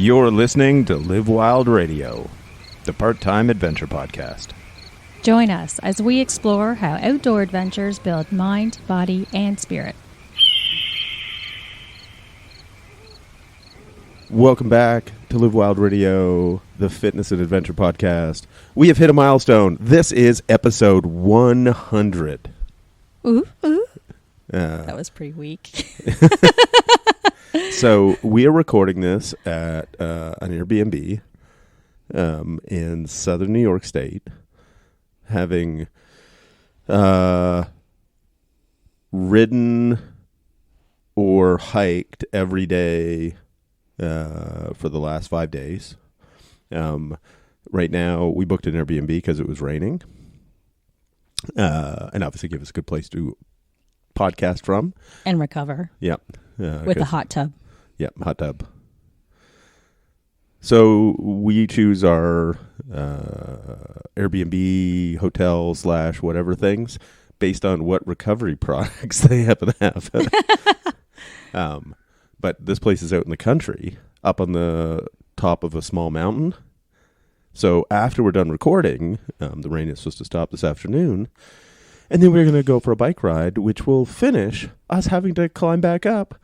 You're listening to Live Wild Radio, the part-time adventure podcast. Join us as we explore how outdoor adventures build mind, body, and spirit. Welcome back to Live Wild Radio, the fitness and adventure podcast. We have hit a milestone. This is episode 100. Ooh. That was pretty weak. So we are recording this at an Airbnb in southern New York State, having ridden or hiked every day for the last 5 days. Right now, we booked an Airbnb because it was raining, and obviously give us a good place to podcast from. And recover. Yep. With a hot tub. Yep, hot tub. So we choose our Airbnb, hotel / whatever things based on what recovery products they happen to have. But this place is out in the country, up on the top of a small mountain. So after we're done recording, the rain is supposed to stop this afternoon, and then we're going to go for a bike ride, which will finish us having to climb back up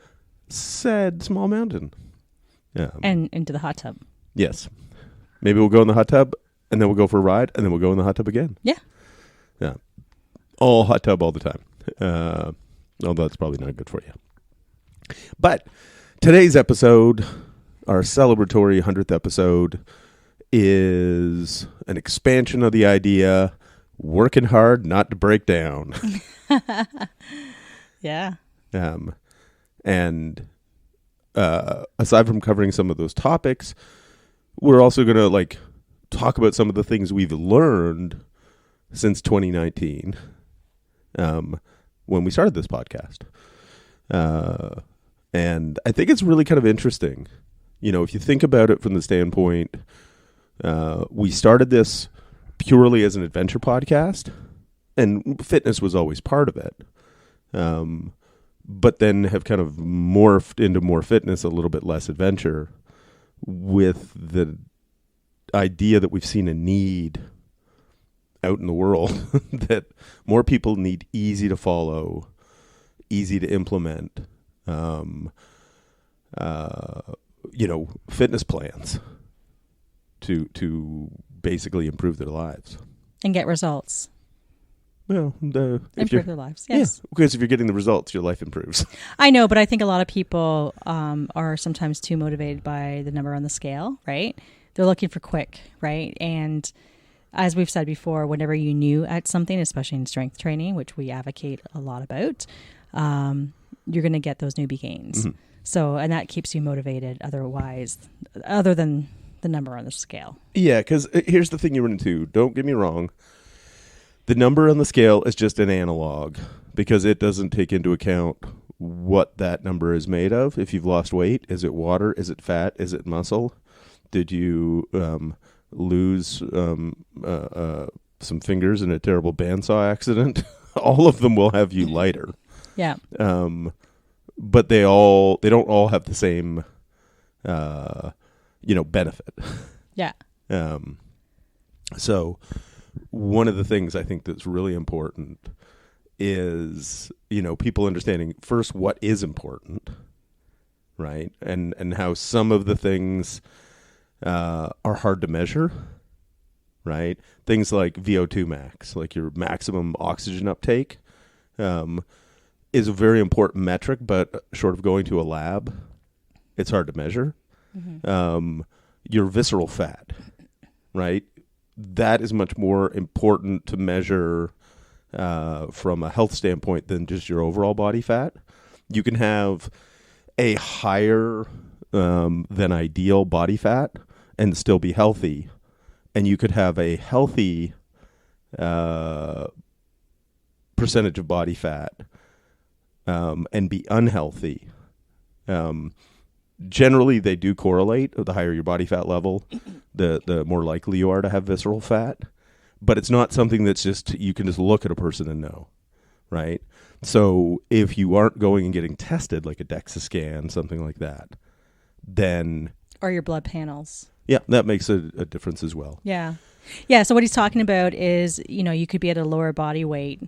said small mountain. And into the hot tub. Yes. Maybe we'll go in the hot tub, and then we'll go for a ride, and then we'll go in the hot tub again. Yeah. Yeah. All hot tub all the time. Although that's probably not good for you. But today's episode, our celebratory 100th episode, is an expansion of the idea, working hard not to break down. Yeah. And aside from covering some of those topics, we're also going to talk about some of the things we've learned since 2019 when we started this podcast. And I think it's really kind of interesting. You know, if you think about it from the standpoint, we started this purely as an adventure podcast, and fitness was always part of it. But then have kind of morphed into more fitness, a little bit less adventure, with the idea that we've seen a need out in the world that more people need easy to follow, easy to implement, fitness plans to basically improve their lives And get results. Well, improve their lives, yes. Yeah, because if you're getting the results, your life improves. I know, but I think a lot of people are sometimes too motivated by the number on the scale, right? They're looking for quick, right? And as we've said before, whenever you're new at something, especially in strength training, which we advocate a lot about, you're going to get those newbie gains. Mm-hmm. So, and that keeps you motivated other than the number on the scale. Yeah, because here's the thing you run into. Don't get me wrong. The number on the scale is just an analog because it doesn't take into account what that number is made of. If you've lost weight, is it water? Is it fat? Is it muscle? Did you lose some fingers in a terrible bandsaw accident? All of them will have you lighter. Yeah. But they don't all have the same, benefit. Yeah. So one of the things I think that's really important is, people understanding first what is important, right? And how some of the things are hard to measure, right? Things like VO2 max, like your maximum oxygen uptake, is a very important metric, but short of going to a lab, it's hard to measure. Mm-hmm. Your visceral fat, right? That is much more important to measure from a health standpoint than just your overall body fat. You can have a higher than ideal body fat and still be healthy. And you could have a healthy percentage of body fat and be unhealthy. Generally, they do correlate. The higher your body fat level, the more likely you are to have visceral fat. But it's not something that's you can just look at a person and know, right? So if you aren't going and getting tested, like a DEXA scan, something like that, then Or your blood panels. Yeah, that makes a difference as well. Yeah. Yeah, so what he's talking about is, you could be at a lower body weight,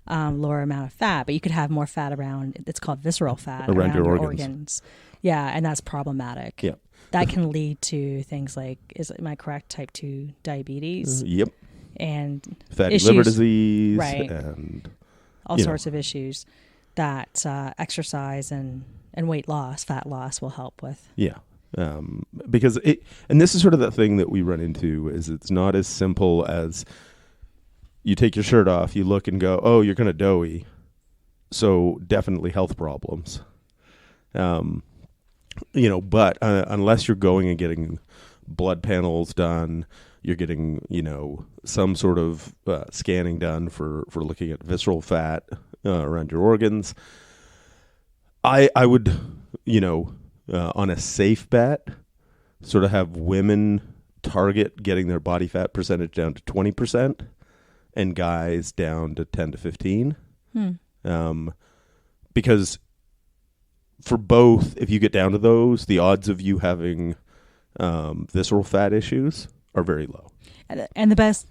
lower amount of fat, but you could have more fat around, it's called visceral fat, around your organs. Yeah, and that's problematic. Yeah. That can lead to things like, am I correct, type 2 diabetes? Yep. And fatty issues, liver disease. Right. And all sorts of issues that exercise and weight loss, fat loss will help with. Yeah. Because and this is sort of the thing that we run into, is it's not as simple as you take your shirt off, you look and go, oh, you're kind of doughy. So definitely health problems. But unless you're going and getting blood panels done, you're getting, some sort of scanning done for looking at visceral fat around your organs. I would, on a safe bet, sort of have women target getting their body fat percentage down to 20% and guys down to 10 to 15. Because for both, if you get down to those, the odds of you having visceral fat issues are very low. And the best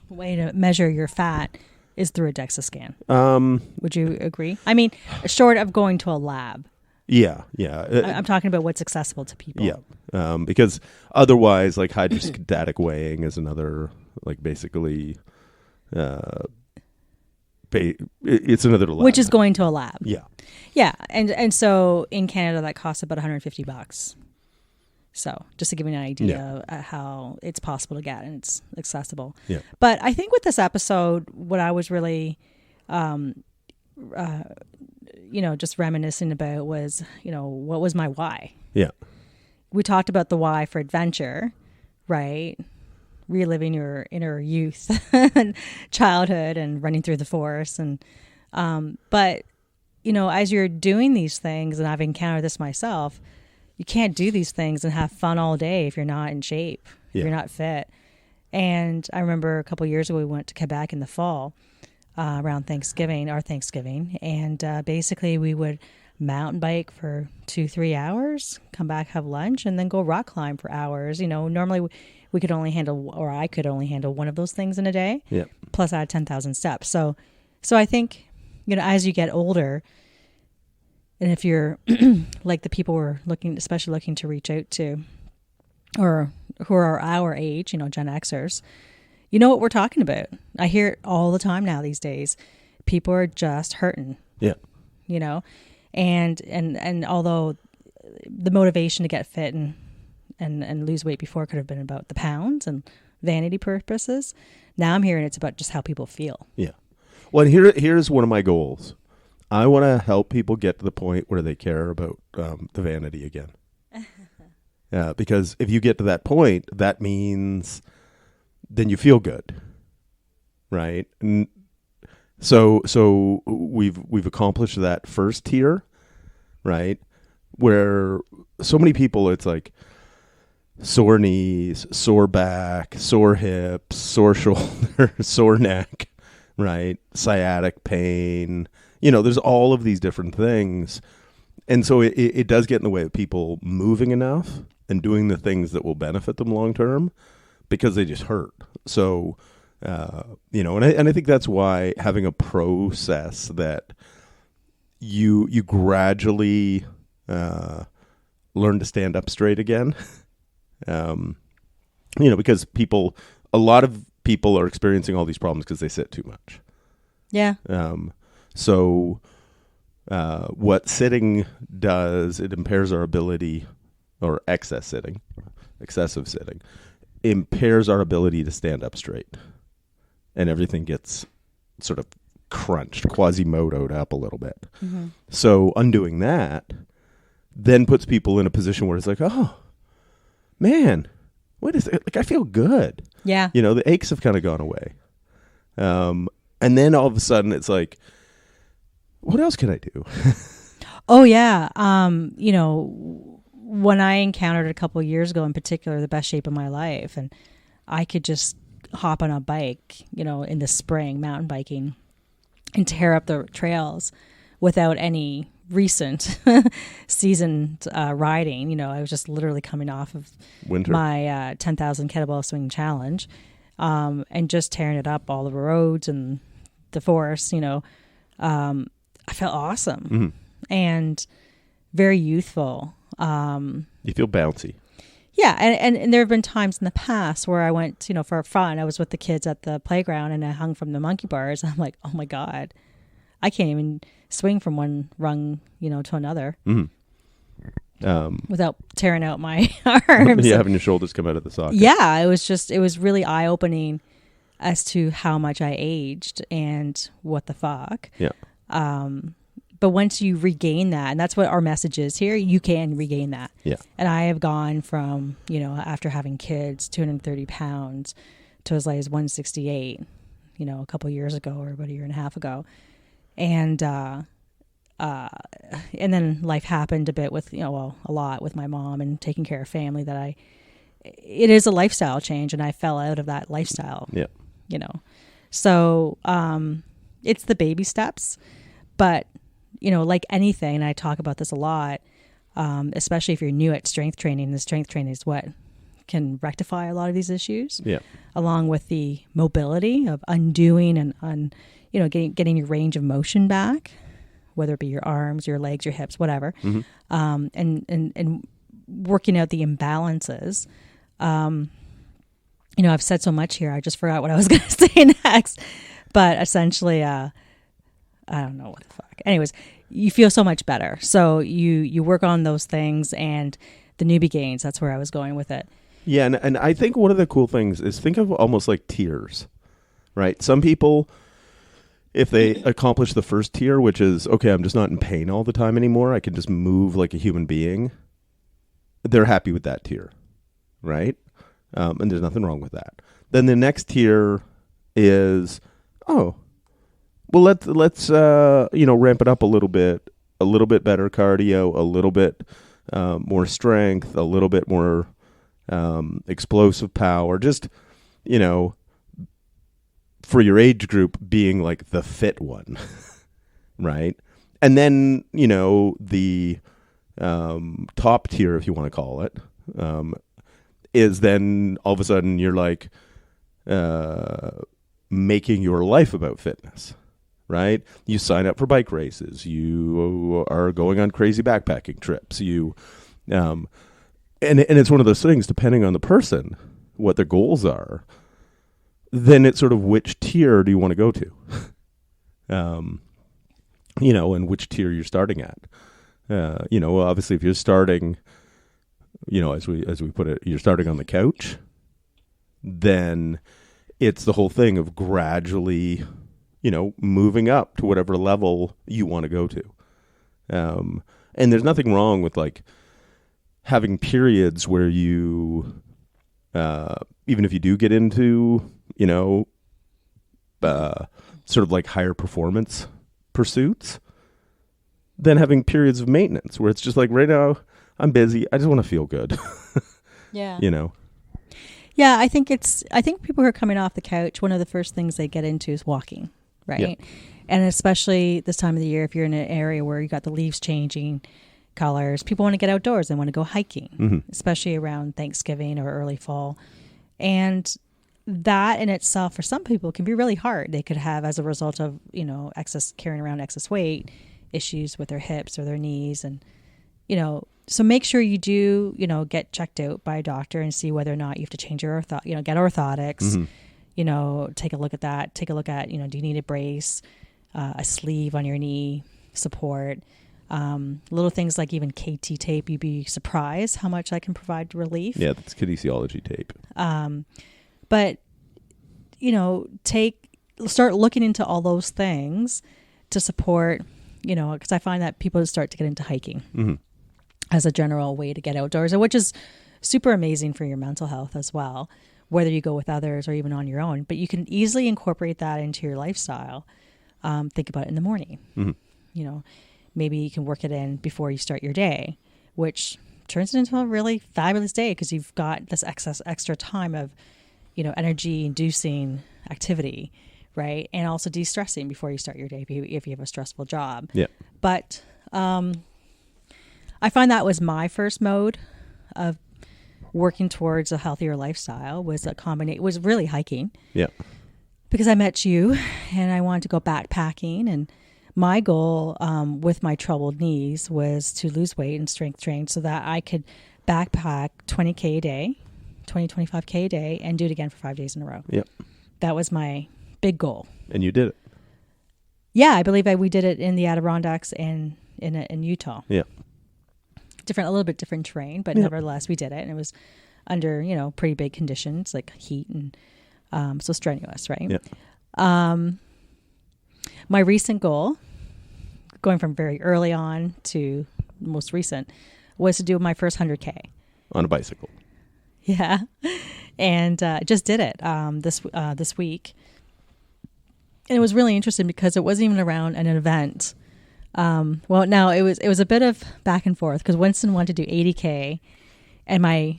way to measure your fat is through a DEXA scan. Would you agree? I mean, short of going to a lab. Yeah. I'm talking about what's accessible to people. Yeah, because otherwise, like hydrostatic weighing is another, like basically, it's another lab. Which is going to a lab. Yeah, and so in Canada that costs about $150. So just to give you an idea of how it's possible to get and it's accessible. Yeah. But I think with this episode, what I was really, just reminiscing about was, what was my why? Yeah. We talked about the why for adventure, right? Reliving your inner youth and childhood and running through the forest. And, but, as you're doing these things, and I've encountered this myself, you can't do these things and have fun all day if you're not in shape, if you're not fit. And I remember a couple of years ago, we went to Quebec in the fall around Thanksgiving, and basically we would mountain bike for 2-3 hours, come back, have lunch, and then go rock climb for hours. Normally we could only handle, or I could only handle one of those things in a day. Yeah. Plus I had 10,000 steps. So I think, as you get older, and if you're like the people we're especially looking to reach out to, or who are our age, Gen Xers, you know what we're talking about. I hear it all the time now these days. People are just hurting. Yeah. And although the motivation to get fit and lose weight before could have been about the pounds and vanity purposes, now I'm hearing it's about just how people feel. Yeah. Well, here's one of my goals. I want to help people get to the point where they care about the vanity again. Because if you get to that point, that means then you feel good, right? And so we've accomplished that first tier, right? Where so many people, it's like sore knees, sore back, sore hips, sore shoulder, sore neck, right? Sciatic pain. There's all of these different things. And so it does get in the way of people moving enough and doing the things that will benefit them long term, because they just hurt. So, and I think that's why having a process that you gradually learn to stand up straight again, because a lot of people are experiencing all these problems because they sit too much. Yeah. So what sitting does, it impairs our ability, or excessive sitting, impairs our ability to stand up straight. And everything gets sort of crunched, Quasimodo'd up a little bit. Mm-hmm. So undoing that then puts people in a position where it's like, oh, man, what is it? Like, I feel good. Yeah. The aches have kind of gone away. And then all of a sudden it's like, what else can I do? Oh, yeah. When I encountered a couple of years ago in particular, the best shape of my life, and I could just hop on a bike, in the spring, mountain biking, and tear up the trails without any recent seasoned riding. You know, I was just literally coming off of Winter. my 10,000 kettlebell swing challenge, and just tearing it up all the roads and the forest. You know, I felt awesome and very youthful. You feel bouncy. Yeah, and there have been times in the past where I went, you know, for fun. I was with the kids at the playground and I hung from the monkey bars. I'm like, oh my God, I can't even swing from one rung, you know, to another without tearing out my arms. Yeah, having your shoulders come out of the socket. Yeah, it was really eye opening as to how much I aged and what the fuck. Yeah. But once you regain that, and that's what our message is here, you can regain that. Yeah. And I have gone from, you know, after having kids, 230 pounds to as light as 168, you know, a couple years ago or about a year and a half ago. And then life happened a bit with, you know, well, a lot with my mom and taking care of family it is a lifestyle change, and I fell out of that lifestyle. Yeah. You know, so it's the baby steps, but you know, like anything, and I talk about this a lot, especially if you're new at strength training. The strength training is what can rectify a lot of these issues. Yeah. Along with the mobility of undoing and you know, getting your range of motion back, whether it be your arms, your legs, your hips, whatever, and working out the imbalances. You know, I've said so much here, I just forgot what I was going to say next. But essentially, I don't know what the fuck. Anyways, you feel so much better. So you work on those things and the newbie gains. That's where I was going with it. Yeah, and I think one of the cool things is think of almost like tiers, right? Some people, if they accomplish the first tier, which is, okay, I'm just not in pain all the time anymore, I can just move like a human being, they're happy with that tier, right? And there's nothing wrong with that. Then the next tier is, oh, well, let's you know, ramp it up a little bit better cardio, a little bit more strength, a little bit more explosive power, just, you know, for your age group being like the fit one, right? And then, you know, the top tier, if you want to call it, is then all of a sudden you're like making your life about fitness, right? You sign up for bike races. You are going on crazy backpacking trips. You, and it's one of those things, depending on the person, what their goals are, then it's sort of which tier do you want to go to, you know, and which tier you're starting at. You know, obviously if you're starting, you know, as we put it, you're starting on the couch, then it's the whole thing of gradually, you know, moving up to whatever level you want to go to. And there's nothing wrong with like having periods where you, even if you do get into, you know, sort of like higher performance pursuits, then having periods of maintenance where it's just like, right now I'm busy, I just want to feel good. Yeah. You know? Yeah, I think people who are coming off the couch, one of the first things they get into is walking, right? Yeah. And especially this time of the year, if you're in an area where you got the leaves changing colors, people want to get outdoors. They want to go hiking, especially around Thanksgiving or early fall. And that in itself, for some people, can be really hard. They could have, as a result of, you know, carrying around excess weight, issues with their hips or their knees. And, you know, so make sure you do, you know, get checked out by a doctor and see whether or not you have to change your get orthotics, you know, take a look at that. Take a look at, you know, do you need a brace, a sleeve on your knee, support, little things like even KT tape. You'd be surprised how much I can provide relief. Yeah, that's kinesiology tape. But, you know, start looking into all those things to support, you know, because I find that people start to get into hiking as a general way to get outdoors, which is super amazing for your mental health as well, whether you go with others or even on your own. But you can easily incorporate that into your lifestyle. Think about it in the morning. You know, maybe you can work it in before you start your day, which turns it into a really fabulous day because you've got this extra time of, you know, energy inducing activity, right? And also de-stressing before you start your day if you have a stressful job. Yeah. But I find that was my first mode of working towards a healthier lifestyle. Was a combination. Was really hiking. Yeah. Because I met you, and I wanted to go backpacking, and my goal with my troubled knees was to lose weight and strength train so that I could backpack 20K a day, 25K a day, and do it again for 5 days in a row. Yep. That was my big goal. And you did it. Yeah, I believe we did it in the Adirondacks and in Utah. Yeah. A little bit different terrain, but nevertheless we did it, and it was under pretty big conditions like heat and so strenuous, right? Yeah. My recent goal, going from very early on to most recent, was to do my first 100K On a bicycle. Yeah, and just did it this week, and it was really interesting because it wasn't even around an event. Now it was a bit of back and forth because Winston wanted to do 80K, and my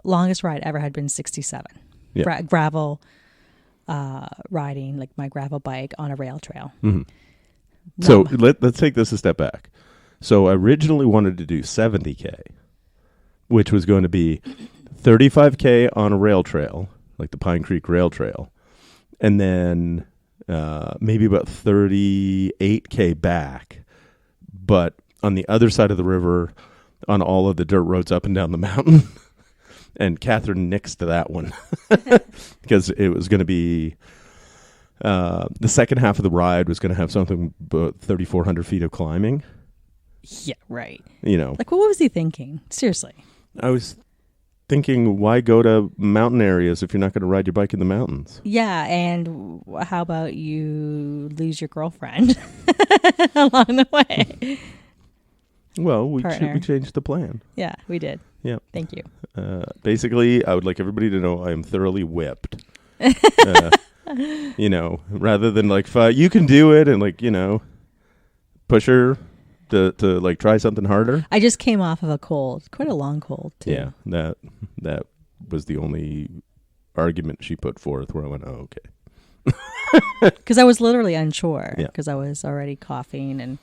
longest ride ever had been 67. Yeah. Gravel riding, like my gravel bike on a rail trail. Mm-hmm. So let's take this a step back. So I originally wanted to do 70K, which was going to be 35K on a rail trail, like the Pine Creek Rail Trail, and then maybe about 38K back, but on the other side of the river on all of the dirt roads up and down the mountain. And Catherine nixed that one because it was going to be the second half of the ride was going to have something about 3,400 feet of climbing. Yeah, right. Like what was he thinking? Seriously. I was thinking, why go to mountain areas if you're not going to ride your bike in the mountains? Yeah, and how about you lose your girlfriend along the way? Well, we changed the plan. Yeah, we did. Yeah. Thank you. Basically, I would like everybody to know I am thoroughly whipped. Rather than like, you can do it and push her to like try something harder. I just came off of a cold, quite a long cold too. Yeah, that was the only argument she put forth where I went, oh, okay. Because I was literally unsure because Yeah. I was already coughing and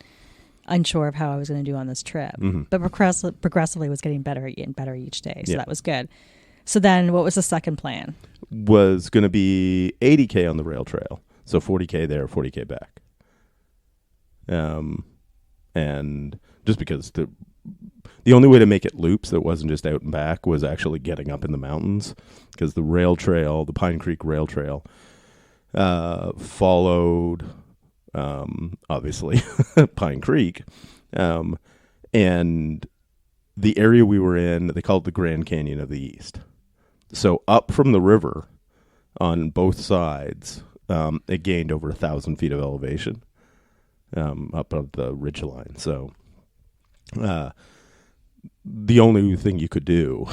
unsure of how I was going to do on this trip. Mm-hmm. But progressively was getting better and better each day. So Yeah. that was good. So then what was the second plan? Was going to be 80K on the rail trail. So 40K there, 40K back. And just because the only way to make it loops that wasn't just out and back was actually getting up in the mountains, because the rail trail, the Pine Creek Rail Trail, followed obviously Pine Creek, and the area we were in, they called the Grand Canyon of the East. So up from the river on both sides, it gained over 1,000 feet of elevation up on the ridgeline. So the only thing you could do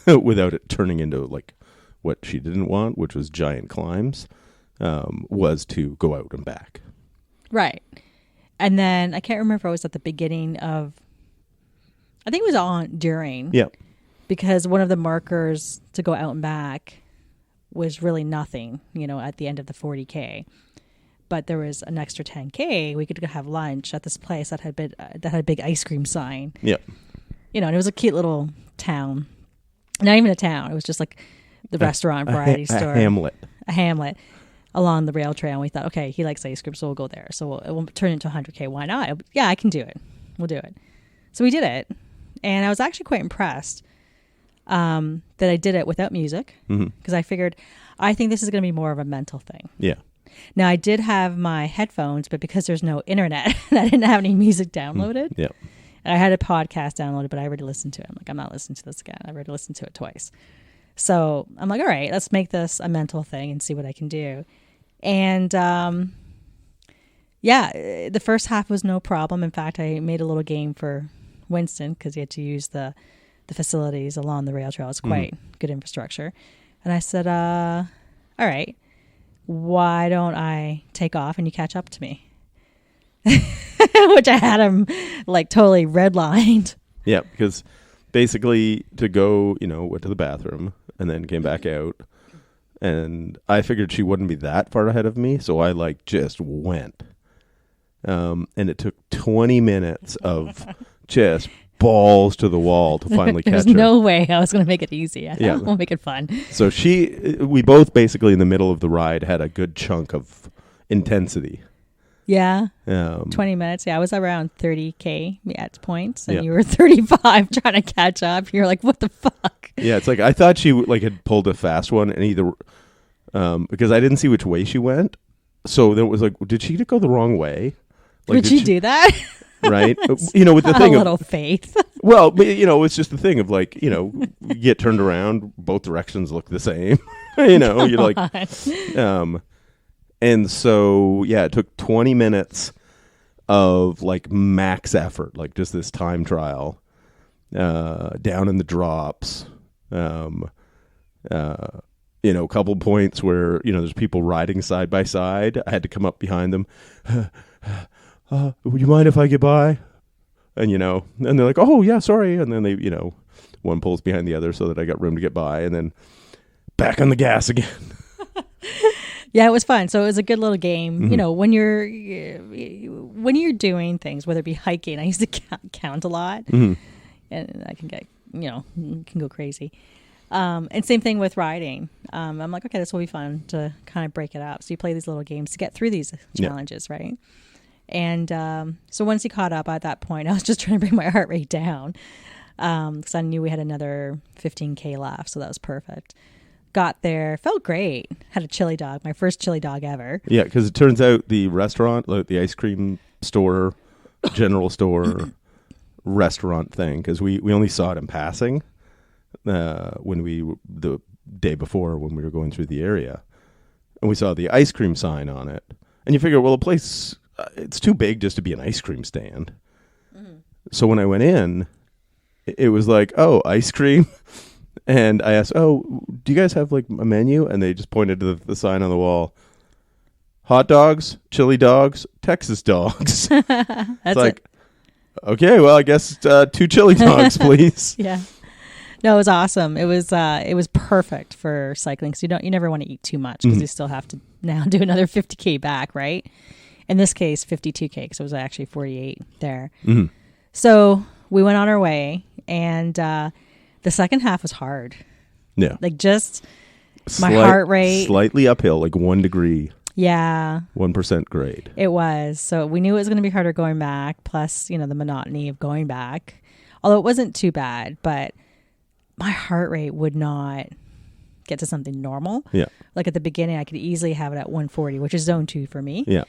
without it turning into like what she didn't want, which was giant climbs, was to go out and back. Right. And then I can't remember if it was at the beginning of, I think it was during. Yeah. Because one of the markers to go out and back was really nothing, at the end of the 40K. But there was an extra 10K. We could go have lunch at this place that had a big ice cream sign. Yeah. And it was a cute little town. Not even a town. It was just like the restaurant variety store. A hamlet along the rail trail. And we thought, okay, he likes ice cream, so we'll go there. So we'll turn it into 100K. Why not? Yeah, I can do it. We'll do it. So we did it. And I was actually quite impressed that I did it without music, because I figured, I think this is going to be more of a mental thing. Yeah. Now, I did have my headphones, but because there's no internet, I didn't have any music downloaded. Yeah. I had a podcast downloaded, but I already listened to it. I'm like, I'm not listening to this again. I already listened to it twice. So I'm like, all right, let's make this a mental thing and see what I can do. And the first half was no problem. In fact, I made a little game for Winston because he had to use the facilities along the rail trail. It's quite good infrastructure. And I said, all right, why don't I take off and you catch up to me? Which I had him like totally redlined. Yeah, because basically to go, went to the bathroom and then came back out. And I figured she wouldn't be that far ahead of me. So I just went. And it took 20 minutes of just balls to the wall to finally catch her. There's no way I was going to make it easy. Yeah. We'll make it fun. So we both basically in the middle of the ride had a good chunk of intensity. Yeah. 20 minutes. Yeah, I was around 30K at points, and Yeah. you were 35 trying to catch up. You're like, what the fuck? Yeah, it's like I thought she like had pulled a fast one, and either because I didn't see which way she went, so then it was like, did she go the wrong way? Like, Did she do that? Right? You know, with the thing a of little faith. well, you know, it's just the thing of like, you know, you get turned around, both directions look the same. You know, you're like, and so yeah, it took 20 minutes of like max effort, like just this time trial, down in the drops, you know, a couple points where, you know, there's people riding side by side. I had to come up behind them. Would you mind if I get by? And, you know, and they're like, oh, yeah, sorry. And then they, you know, one pulls behind the other so that I got room to get by, and then back on the gas again. Yeah, it was fun. So it was a good little game. Mm-hmm. You know, when you're doing things, whether it be hiking, I used to count a lot, Mm-hmm. and I can get, you know, can go crazy. And same thing with riding. I'm like, okay, this will be fun to kind of break it up. So you play these little games to get through these challenges, right? And so once he caught up at that point, I was just trying to bring my heart rate down because I knew we had another 15K left. So that was perfect. Got there, felt great. Had a chili dog, my first chili dog ever. Yeah, because it turns out the restaurant, like the ice cream store, general store, restaurant thing, because we only saw it in passing when the day before when we were going through the area. And we saw the ice cream sign on it. And you figure, well, a place, it's too big just to be an ice cream stand. Mm-hmm. So when I went in, it was like, oh, ice cream. And I asked, oh, do you guys have like a menu? And they just pointed to the sign on the wall. Hot dogs, chili dogs, Texas dogs. It's like, okay, well, I guess 2 chili dogs, please. Yeah. No, it was awesome. It was perfect for cycling because you never want to eat too much because you still have to now do another 50K back, right? In this case, 52K because it was actually 48 there. Mm-hmm. So we went on our way, and the second half was hard. Yeah. Like just my heart rate. Slightly uphill, like 1 degree. Yeah. 1% grade. It was. So we knew it was going to be harder going back, plus, you know, the monotony of going back. Although it wasn't too bad, but my heart rate would not get to something normal. Yeah. Like at the beginning, I could easily have it at 140, which is zone 2 for me. Yeah.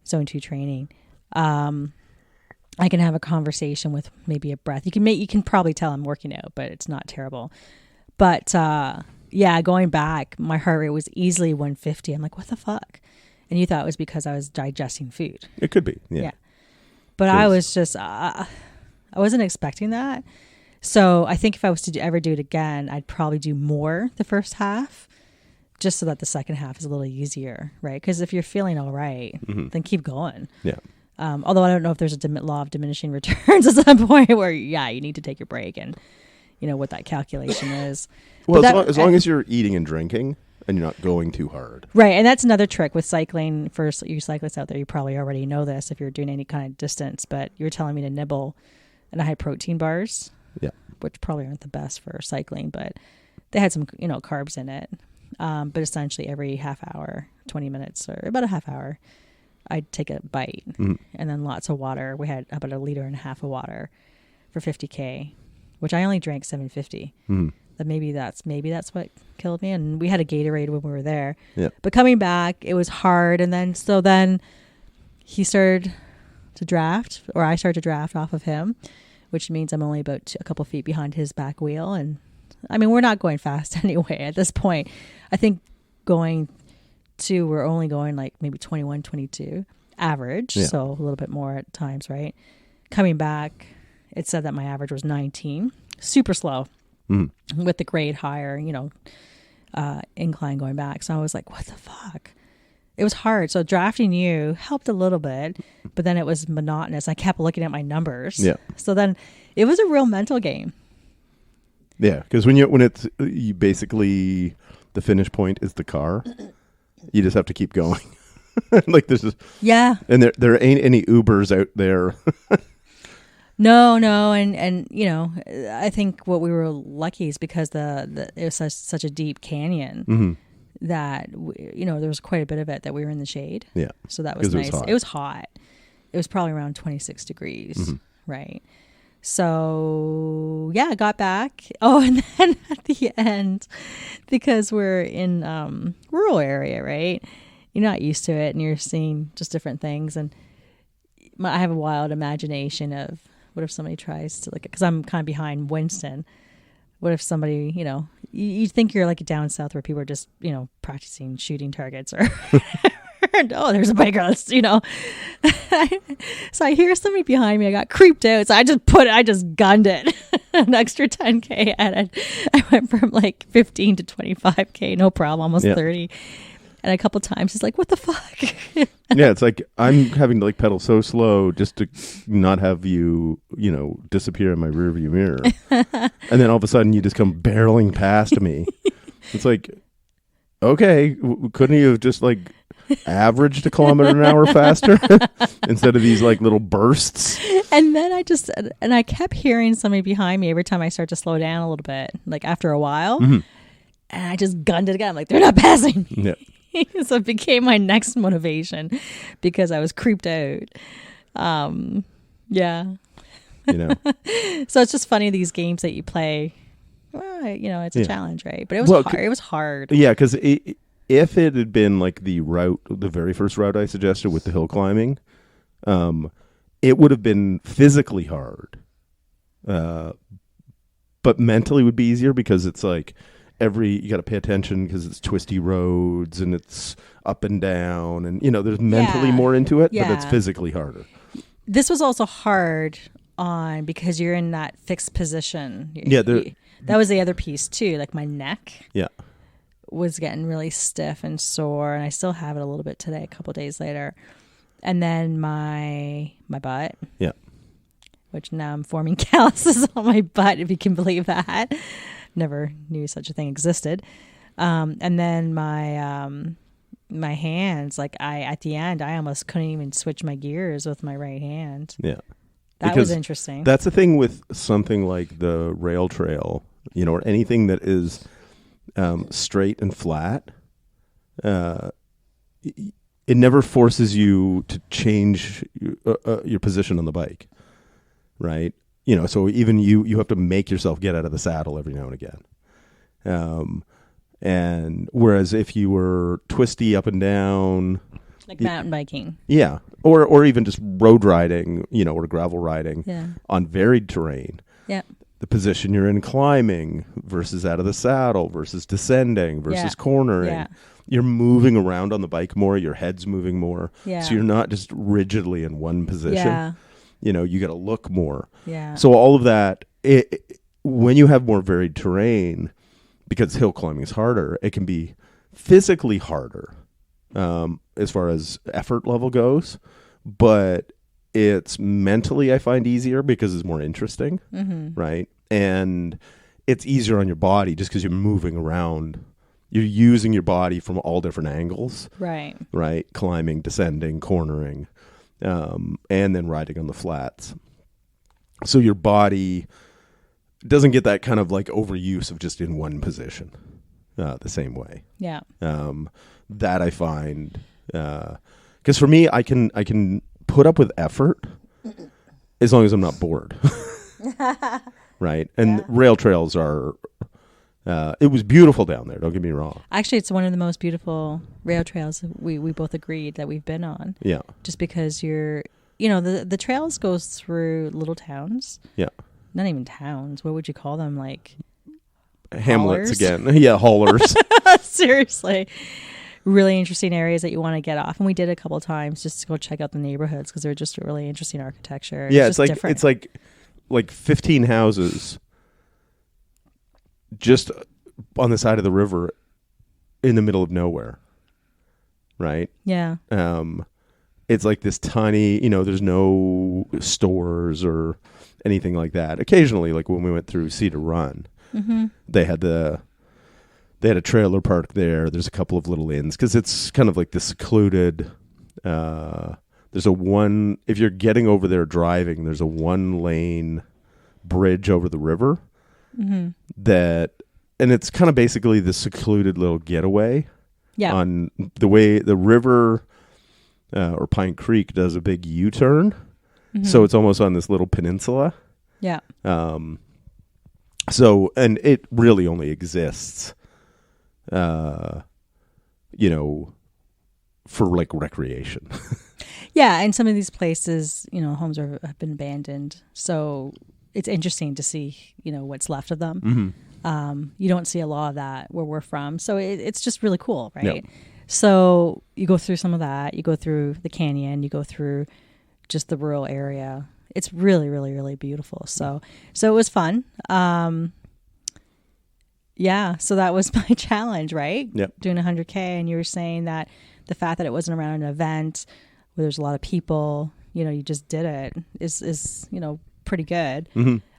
Zone 2 training. I can have a conversation with maybe a breath. You can probably tell I'm working out, but it's not terrible. But yeah, going back, my heart rate was easily 150. I'm like, what the fuck? And you thought it was because I was digesting food. It could be. Yeah. But I was just, I wasn't expecting that. So I think if I was to ever do it again, I'd probably do more the first half, just so that the second half is a little easier, right? Because if you're feeling all right, then keep going. Yeah. Although I don't know if there's a law of diminishing returns at some point where, yeah, you need to take your break and, you know, what that calculation is. Well, as long as you're eating and drinking and you're not going too hard. Right. And that's another trick with cycling. For you cyclists out there, you probably already know this if you're doing any kind of distance, but you're telling me to nibble on high protein bars. Yeah. Which probably aren't the best for cycling, but they had some, you know, carbs in it. But essentially every half hour, 20 minutes or about a half hour, I'd take a bite and then lots of water. We had about 1.5 liters of water for 50K, which I only drank 750. That maybe that's what killed me. And we had a Gatorade when we were there. Yeah. But coming back, it was hard. And then he started to draft, or I started to draft off of him, which means I'm only about a couple feet behind his back wheel. And I mean, we're not going fast anyway at this point. I think we're only going like maybe 21, 22 average. Yeah. So a little bit more at times, right? Coming back, it said that my average was 19, super slow with the grade higher, you know, incline going back. So I was like, what the fuck? It was hard. So drafting you helped a little bit, but then it was monotonous. I kept looking at my numbers. Yeah. So then it was a real mental game. Yeah. Because when you basically, the finish point is the car. You just have to keep going. Like there's just, and there ain't any Ubers out there. No, and I think what we were lucky is because it was such a deep canyon that there was quite a bit of it that we were in the shade. Yeah, so that was nice. It was hot. It was probably around 26 degrees, right? So I got back. Oh, and then at the end, because we're in rural area, right? You're not used to it, and you're seeing just different things. And I have a wild imagination of, what if somebody tries to, like, because I'm kind of behind Winston. What if somebody, you think you're like down south where people are just, practicing shooting targets or, oh, there's a biker, So I hear somebody behind me. I got creeped out. So I just gunned it. An extra 10K at it. I went from like 15 to 25K, no problem, almost 30. And a couple times it's like, what the fuck? Yeah, it's like I'm having to like pedal so slow just to not have you, disappear in my rearview mirror. And then all of a sudden you just come barreling past me. It's like, okay, couldn't you have just like averaged a kilometer an hour faster instead of these like little bursts? And then I kept hearing somebody behind me every time I start to slow down a little bit, like after a while. And I just gunned it again. I'm like, they're not passing me. Yeah. So it became my next motivation because I was creeped out. Yeah. So it's just funny, these games that you play. Well, it's a challenge, right? But it was hard. It was hard. Yeah, because if it had been like the very first route I suggested with the hill climbing, it would have been physically hard. But mentally would be easier because it's like, you got to pay attention because it's twisty roads and it's up and down and there's mentally more into it, but it's physically harder. This was also hard because you're in that fixed position. That was the other piece too. Like my neck was getting really stiff and sore, and I still have it a little bit today, a couple of days later. And then my butt. Yeah. Which now I'm forming calluses on my butt, if you can believe that. Never knew such a thing existed. And then my hands, like at the end, I almost couldn't even switch my gears with my right hand. Yeah. That was interesting. That's the thing with something like the rail trail, or anything that is straight and flat. It never forces you to change your position on the bike, right? So even you have to make yourself get out of the saddle every now and again. And whereas if you were twisty up and down, like mountain biking, or even just road riding, or gravel riding on varied terrain, the position you're in climbing versus out of the saddle versus descending versus cornering, you're moving around on the bike more, your head's moving more, so you're not just rigidly in one position. You got to look more. Yeah. So all of that, when you have more varied terrain, because hill climbing is harder, it can be physically harder as far as effort level goes, but it's mentally, I find, easier because it's more interesting, right? And it's easier on your body just because you're moving around. You're using your body from all different angles. Right. Right? Climbing, descending, cornering. And then riding on the flats. So your body doesn't get that kind of like overuse of just in one position the same way. Yeah. That I find, because for me, I can put up with effort as long as I'm not bored. Right. And rail trails are, it was beautiful down there. Don't get me wrong. Actually, it's one of the most beautiful rail trails we both agreed that we've been on. Yeah. Just because the trails goes through little towns. Yeah. Not even towns. What would you call them? Like hamlets again. Yeah, haulers. Seriously. Really interesting areas that you want to get off. And we did a couple of times just to go check out the neighborhoods because they're just really interesting architecture. Yeah, it's like different. It's like 15 houses just on the side of the river in the middle of nowhere. Right? Yeah. It's like this tiny, there's no stores or anything like that. Occasionally, like when we went through Cedar Run, they had a trailer park there. There's a couple of little inns because it's kind of like this secluded There's if you're getting over there driving, there's a 1-lane bridge over the river and it's kind of basically the secluded little getaway on the way the river or Pine Creek does a big U-turn. So it's almost on this little peninsula. Yeah. So, and it really only exists, for like recreation. Yeah. And some of these places, homes have been abandoned. So it's interesting to see, what's left of them. You don't see a lot of that where we're from. So it's just really cool, right? Yep. So you go through some of that. You go through the canyon. You go through just the rural area. It's really, really, really beautiful. So it was fun. Yeah. So that was my challenge, right? Yep. Doing 100K. And you were saying that the fact that it wasn't around an event where there's a lot of people, you just did it is pretty good.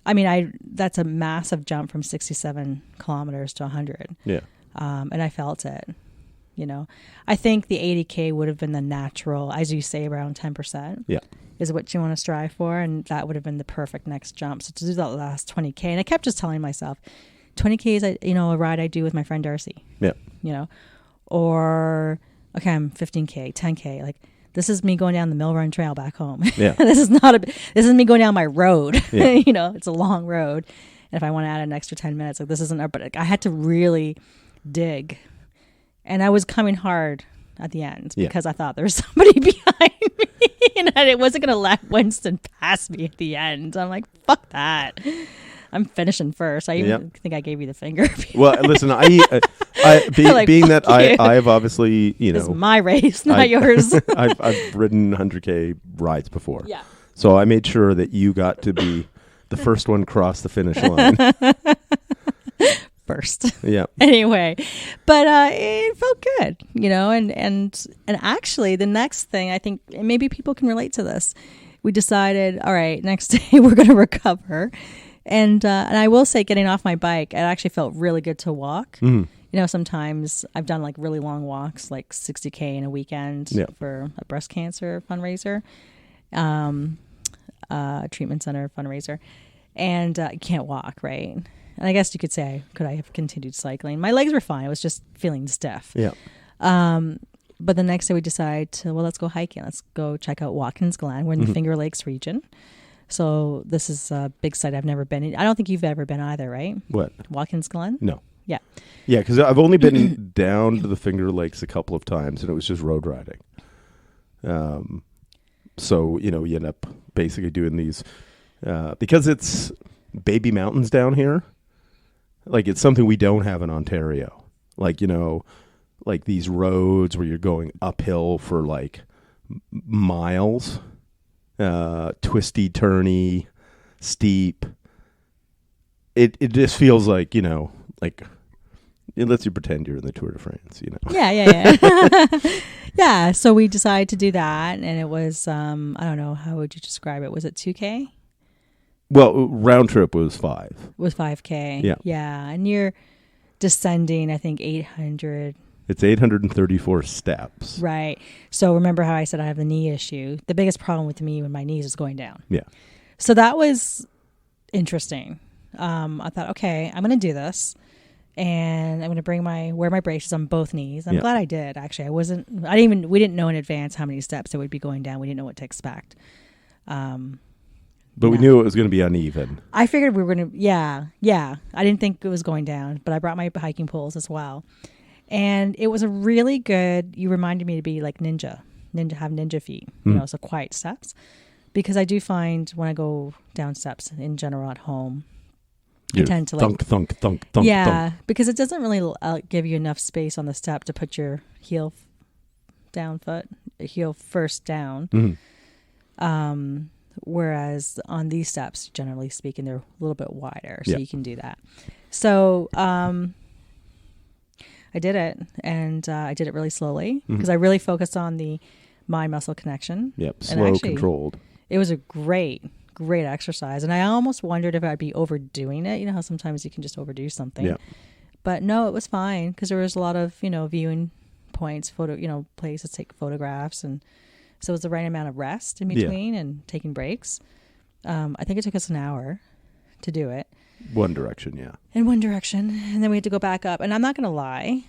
I mean, that's a massive jump from 67 kilometers to 100. Yeah. And I felt it. I think the 80K would have been the natural, as you say, around 10%. Yeah. Is what you want to strive for. And that would have been the perfect next jump. So to do that last 20K, and I kept just telling myself, 20K is, a ride I do with my friend Darcy. Yeah. Or, okay, I'm 15K, 10K. Like, this is me going down the Mill Run Trail back home. Yeah. This is me going down my road. Yeah. It's a long road. And if I want to add an extra 10 minutes, like, this isn't, but I had to really dig. And I was coming hard at the end because I thought there was somebody behind me and I wasn't going to let Winston pass me at the end. I'm like, fuck that. I'm finishing first. I even think I gave you the finger. Well, listen, being that I've obviously, this is my race, not yours. I've ridden 100K rides before. Yeah. So I made sure that you got to be the first one across the finish line. First. Yeah. Anyway, but it felt good, and actually the next thing, I think maybe people can relate to this. We decided, all right, next day we're going to recover. And I will say, getting off my bike, it actually felt really good to walk. Sometimes I've done like really long walks, like 60K in a weekend for a breast cancer fundraiser, treatment center fundraiser. And you can't walk, right? And I guess you could say, could I have continued cycling? My legs were fine. I was just feeling stiff. Yeah. But the next day we decided let's go hiking. Let's go check out Watkins Glen. We're in the Finger Lakes region. So this is a big site I've never been in. I don't think you've ever been either, right? What? Watkins Glen? No. Yeah. Yeah, because I've only been down to the Finger Lakes a couple of times, and it was just road riding. So, you end up basically doing these, because it's baby mountains down here. Like, it's something we don't have in Ontario. Like, like these roads where you're going uphill for like miles, twisty, turny, steep. It just feels like, like it lets you pretend you're in the Tour de France, Yeah. Yeah. So we decided to do that. And it was, I don't know, how would you describe it? Was it 2K? Well, round trip was 5. It was 5K. Yeah. Yeah. And you're descending, I think, 800. It's 834 steps. Right. So remember how I said I have the knee issue? The biggest problem with me when my knees is going down. Yeah. So that was interesting. I thought, okay, I'm going to do this. And I'm going to wear my braces on both knees. I'm glad I did, actually. We didn't know in advance how many steps it would be going down. We didn't know what to expect. But we knew it was going to be uneven. I figured we were going to, yeah. I didn't think it was going down, but I brought my hiking poles as well. And it was a really good, you reminded me to be like have ninja feet, so quiet steps. Because I do find when I go down steps in general at home, I tend to thunk, thunk. Yeah, because it doesn't really give you enough space on the step to put your heel first down. Mm-hmm. Whereas on these steps, generally speaking, they're a little bit wider, so you can do that. So I did it, and I did it really slowly because I really focused on the mind-muscle connection. Yep, slow, controlled. It was a great exercise, and I almost wondered if I'd be overdoing it. You know how sometimes you can just overdo something. Yeah. But no, it was fine because there was a lot of viewing points, places to take photographs, and So it was the right amount of rest in between and taking breaks. I think it took us an hour to do it. One direction, yeah. In one direction. And then we had to go back up. And I'm not going to lie.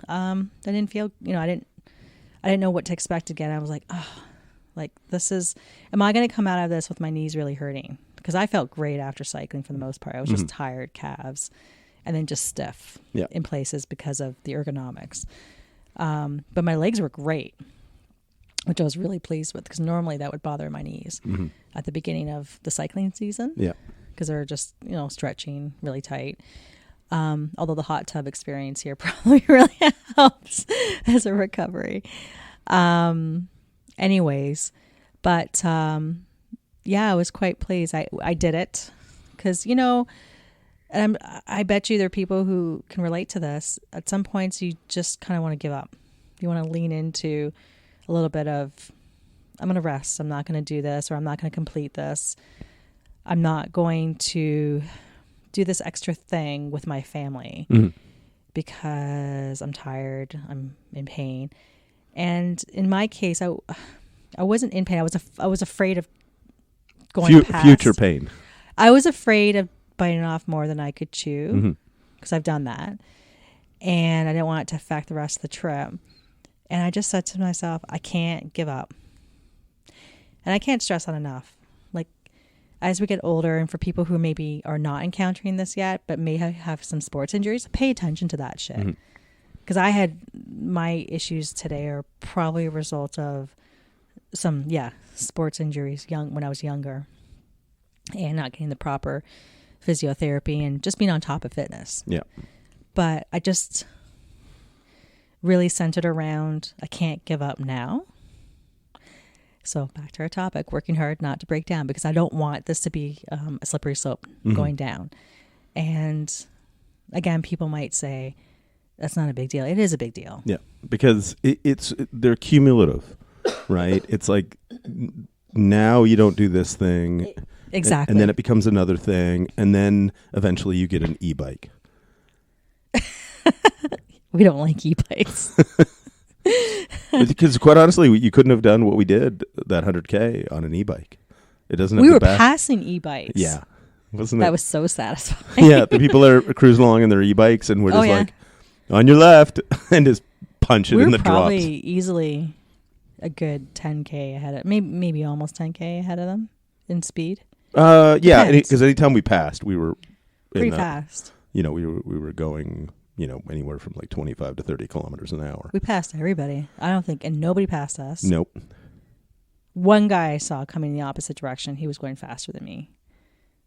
I didn't feel, I didn't know what to expect again. I was like, oh, like am I going to come out of this with my knees really hurting? Because I felt great after cycling for the most part. I was just tired calves and then just stiff in places because of the ergonomics. But my legs were great, which I was really pleased with, because normally that would bother my knees at the beginning of the cycling season. Yeah. Because they're just, stretching really tight. Although the hot tub experience here probably really helps as a recovery. Anyways, but I was quite pleased. I did it because, and I bet you there are people who can relate to this. At some points, you just kind of want to give up. You want to lean into a little bit of, I'm going to rest. I'm not going to do this, or I'm not going to complete this. I'm not going to do this extra thing with my family because I'm tired. I'm in pain. And in my case, I wasn't in pain. I was afraid of going past. Future pain. I was afraid of biting off more than I could chew, because I've done that. And I didn't want it to affect the rest of the trip. And I just said to myself, I can't give up. And I can't stress that enough. Like, as we get older, and for people who maybe are not encountering this yet, but may have some sports injuries, pay attention to that shit. Because I had my issues today are probably a result of some, sports injuries when I was younger, and not getting the proper physiotherapy and just being on top of fitness. Yeah. But I just really centered around, I can't give up now. So back to our topic, working hard not to break down, because I don't want this to be a slippery slope going down. And again, people might say, that's not a big deal. It is a big deal. Yeah, because they're cumulative, right? It's like, now you don't do this thing. Exactly. And then it becomes another thing. And then eventually you get an e-bike. We don't like e-bikes. Because quite honestly, you couldn't have done what we did, that 100K, on an e-bike. It doesn't. We were passing e-bikes. Yeah. Wasn't that it? was so satisfying. Yeah, the people are cruising along in their e-bikes, and we're just like, on your left, and just punch it in the drops. We're probably easily a good 10K ahead of, maybe almost 10K ahead of them in speed. Yeah, because anytime we passed, we were pretty fast. We were going, anywhere from like 25 to 30 kilometers an hour. We passed everybody. I don't think, and nobody passed us. Nope. One guy I saw coming in the opposite direction, he was going faster than me.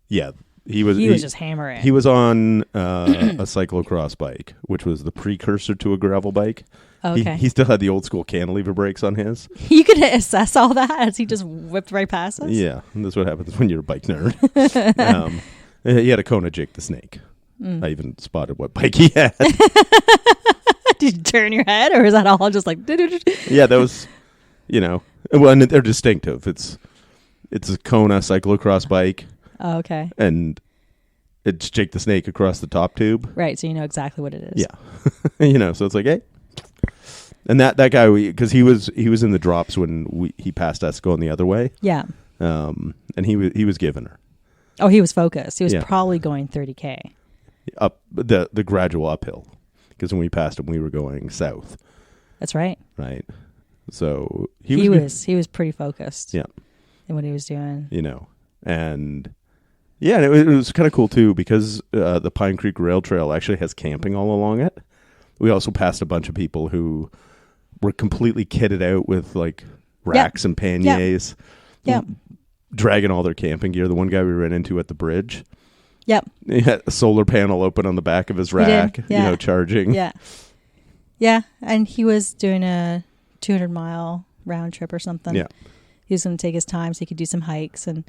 Yeah, he was just hammering. He was on a cyclocross bike, which was the precursor to a gravel bike. Okay. He still had the old school cantilever brakes on his. You could assess all that as he just whipped right past us? Yeah, and that's what happens when you're a bike nerd. He had a Kona Jake the Snake. I even spotted what bike he had. Did you turn your head, or is that all just like... Yeah, that was, well, and they're distinctive. It's a Kona cyclocross bike. Oh, okay. And it's Jake the Snake across the top tube. Right, so you know exactly what it is. Yeah. So it's like, hey. And that guy, because he was in the drops when he passed us going the other way. Yeah. And he was giving her. Oh, he was focused. He was probably going 30K. Up the gradual uphill, because when we passed him, we were going south. That's right. Right. So he was pretty focused. Yeah. In what he was doing. And yeah, and it was kind of cool too, because the Pine Creek Rail Trail actually has camping all along it. We also passed a bunch of people who were completely kitted out with like racks and panniers, dragging all their camping gear. The one guy we ran into at the bridge, he had a solar panel open on the back of his rack, charging. Yeah, and he was doing a 200-mile round trip or something. Yeah, he was going to take his time so he could do some hikes, and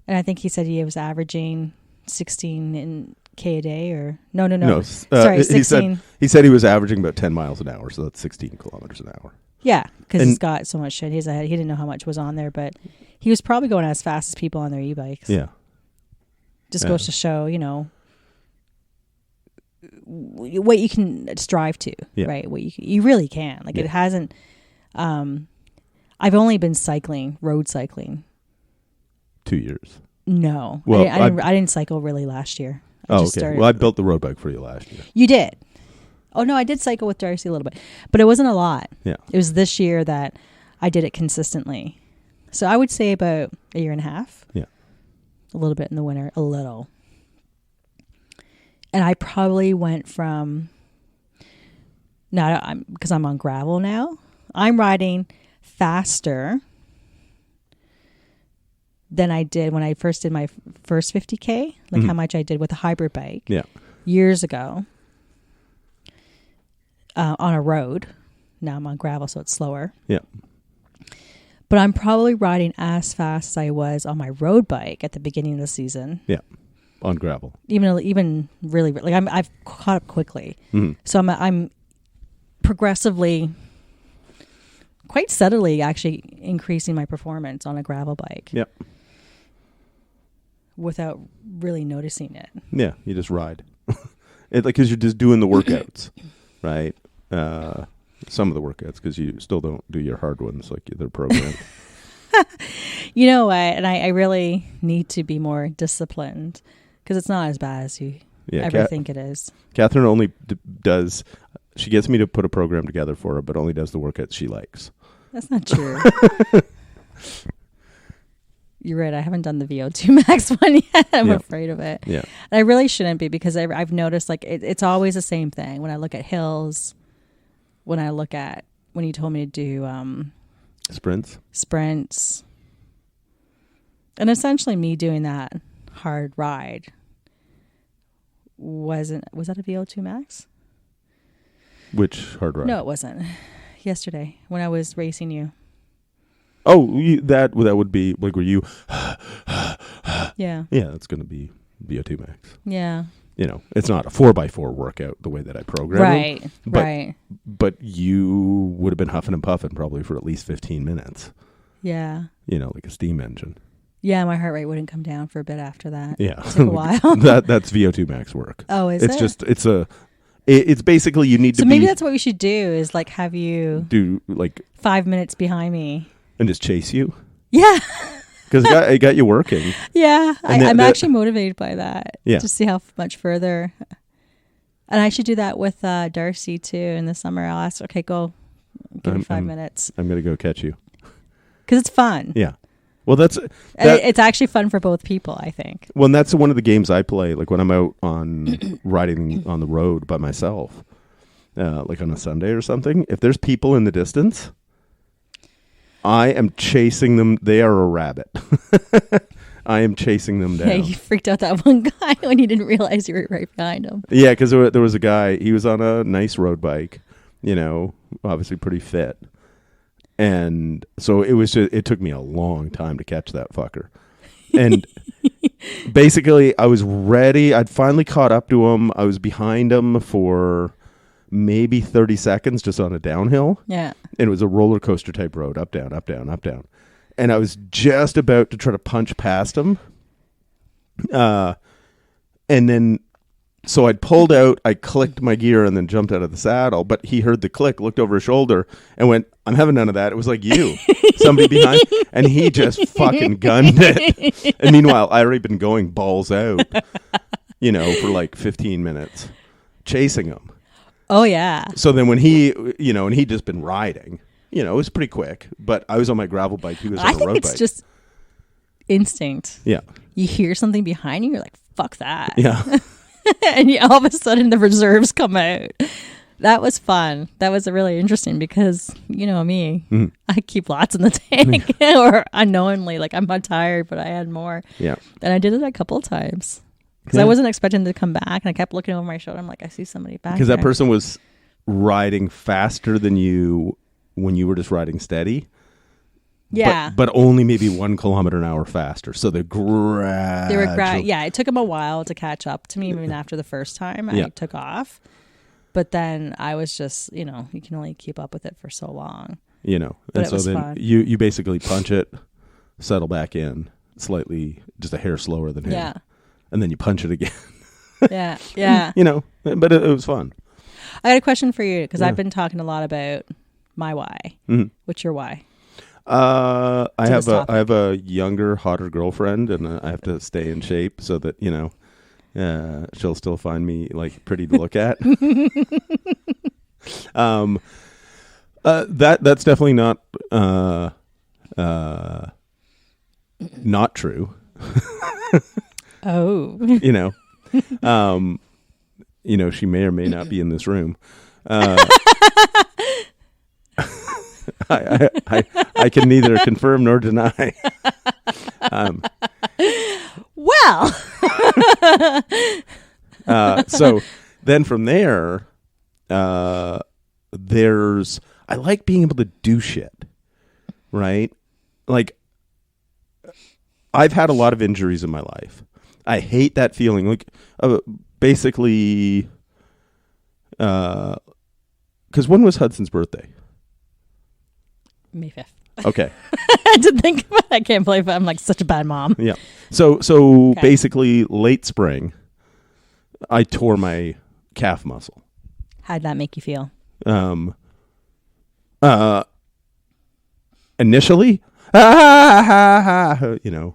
I think he said he was averaging 16 K a day, or no. Sorry, 16. He said he was averaging about 10 miles an hour, so that's 16 kilometers an hour. Yeah, because he's got so much shit. He didn't know how much was on there, but he was probably going as fast as people on their e-bikes. Yeah. Just goes to show, what you can strive to, right? What you really can. Like it hasn't. I I've only been road cycling. 2 years. No. Well, I didn't cycle really last year. Okay. Well, I built the road bike for you last year. You did? Oh, no, I did cycle with Darcy a little bit. But it wasn't a lot. Yeah. It was this year that I did it consistently. So I would say about a year and a half. Yeah. A little bit in the winter. A little. And I probably went from... Now, because I'm on gravel now, I'm riding faster than I did when I first did my first 50K, like how much I did with a hybrid bike years ago on a road. Now I'm on gravel, so it's slower. Yeah. But I'm probably riding as fast as I was on my road bike at the beginning of the season. Yeah. On gravel. Even really, like I've caught up quickly. Mm-hmm. So I'm progressively, quite steadily, actually increasing my performance on a gravel bike. Yep. Without really noticing it. Yeah, you just ride. Because you're just doing the workouts, right? Some of the workouts, because you still don't do your hard ones like they're programmed. You know what? And I really need to be more disciplined because it's not as bad as you ever think it is. Catherine only does... She gets me to put a program together for her, but only does the workouts she likes. That's not true. You're right. I haven't done the VO2 max one yet. I'm afraid of it. Yeah. And I really shouldn't be because I've noticed like it's always the same thing. When I look at hills, when you told me to do sprints. And essentially me doing that hard ride was that a VO2 max? Which hard ride? No, it wasn't. Yesterday when I was racing you. Oh, that would be like, were you? Yeah. Yeah, that's going to be VO2 max. Yeah. You know, it's not a 4x4 workout the way that I program them. Right. But you would have been huffing and puffing probably for at least 15 minutes. Yeah. You know, like a steam engine. Yeah, my heart rate wouldn't come down for a bit after that. Yeah. It took a while. That's VO2 max work. Oh, is it? It's basically you need to. So maybe that's what we should do is like have you do like 5 minutes behind me and just chase you. Yeah. Because it got you working. Yeah. I'm actually motivated by that. Yeah. To see how much further. And I should do that with Darcy too in the summer. I'll ask, okay, go. Give me 5 minutes. I'm going to go catch you. Because it's fun. Yeah. Well, it's actually fun for both people, I think. Well, and that's one of the games I play, like when I'm out on riding on the road by myself, like on a Sunday or something. If there's people in the distance, I am chasing them. They are a rabbit. I am chasing them down. Yeah, you freaked out that one guy when you didn't realize you were right behind him. Yeah, because there was a guy. He was on a nice road bike, you know, obviously pretty fit. And so it took me a long time to catch that fucker. And basically I was ready. I'd finally caught up to him. I was behind him for maybe 30 seconds just on a downhill. Yeah. And it was a roller coaster type road, up, down, up, down, up, down. And I was just about to try to punch past him. And then, so I'd pulled out, I clicked my gear and then jumped out of the saddle, but he heard the click, looked over his shoulder and went, I'm having none of that. It was like you, somebody behind, and he just fucking gunned it. And meanwhile, I already been going balls out, you know, for like 15 minutes chasing him. Oh yeah. So then when he, you know, and he'd just been riding, you know, it was pretty quick, but I was on my gravel bike. He was on a road bike. I think it's just instinct. Yeah. You hear something behind you, you're like, fuck that. Yeah. And all of a sudden the reserves come out. That was fun. That was really interesting because, you know me, I keep lots in the tank or unknowingly, like I'm not tired, but I had more. Yeah. And I did it a couple of times because I wasn't expecting to come back and I kept looking over my shoulder. I'm like, I see somebody back. Because that person was riding faster than you when you were just riding steady. Yeah. But only maybe 1 kilometer an hour faster. So they're gradual. Yeah, it took them a while to catch up to me even after the first time I took off. But then I was just, you know, you can only keep up with it for so long. You know. But and it so was then fun. you basically punch it, settle back in, slightly, just a hair slower than him. Yeah. And then you punch it again. Yeah. Yeah. You know, but it was fun. I got a question for you because I've been talking a lot about my why. Mm-hmm. What's your why? I to have this a I have topic? a younger, hotter girlfriend, and I have to stay in shape so that she'll still find me like pretty to look at. um, that's definitely not true. Oh. you know, um, she may or may not be in this room. I can neither confirm nor deny. Well. So then from there, I like being able to do shit, right? Like, I've had a lot of injuries in my life. I hate that feeling. Like, basically, because when was Hudson's birthday? May 5th. Okay. I did think about it. I can't believe I'm like such a bad mom. Yeah. So basically, late spring, I tore my calf muscle. How'd that make you feel? Initially,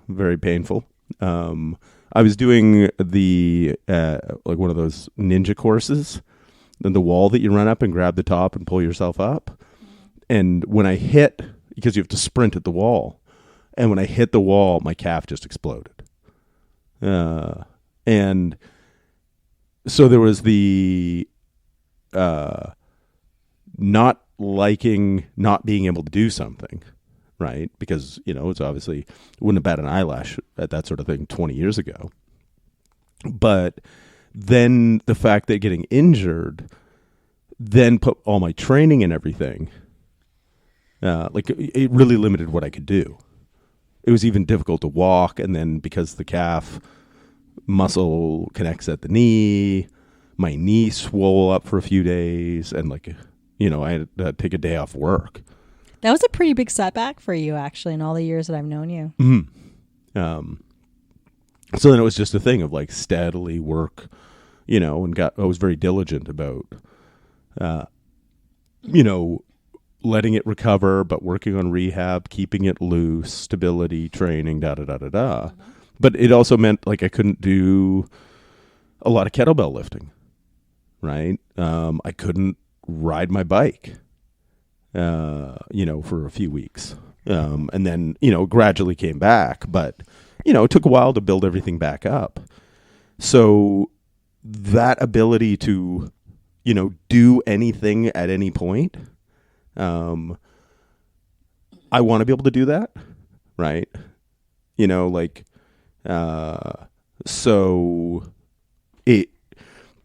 very painful. I was doing the like one of those ninja courses, then the wall that you run up and grab the top and pull yourself up. And when I hit, because you have to sprint at the wall, and when I hit the wall, my calf just exploded. And so there was the not liking not being able to do something, right? Because, it's obviously wouldn't have bat an eyelash at that sort of thing 20 years ago. But then the fact that getting injured then put all my training and everything, like it really limited what I could do. It was even difficult to walk. And then because the calf muscle connects at the knee, my knee swole up for a few days. And I had to take a day off work. That was a pretty big setback for you, actually, in all the years that I've known you. Mm-hmm. So then it was just a thing of like steadily work, and I was very diligent about, letting it recover, but working on rehab, keeping it loose, stability, training, da-da-da-da-da. But it also meant like I couldn't do a lot of kettlebell lifting, right? I couldn't ride my bike, for a few weeks. And then, gradually came back, but, it took a while to build everything back up. So that ability to, do anything at any point, I want to be able to do that, right? So it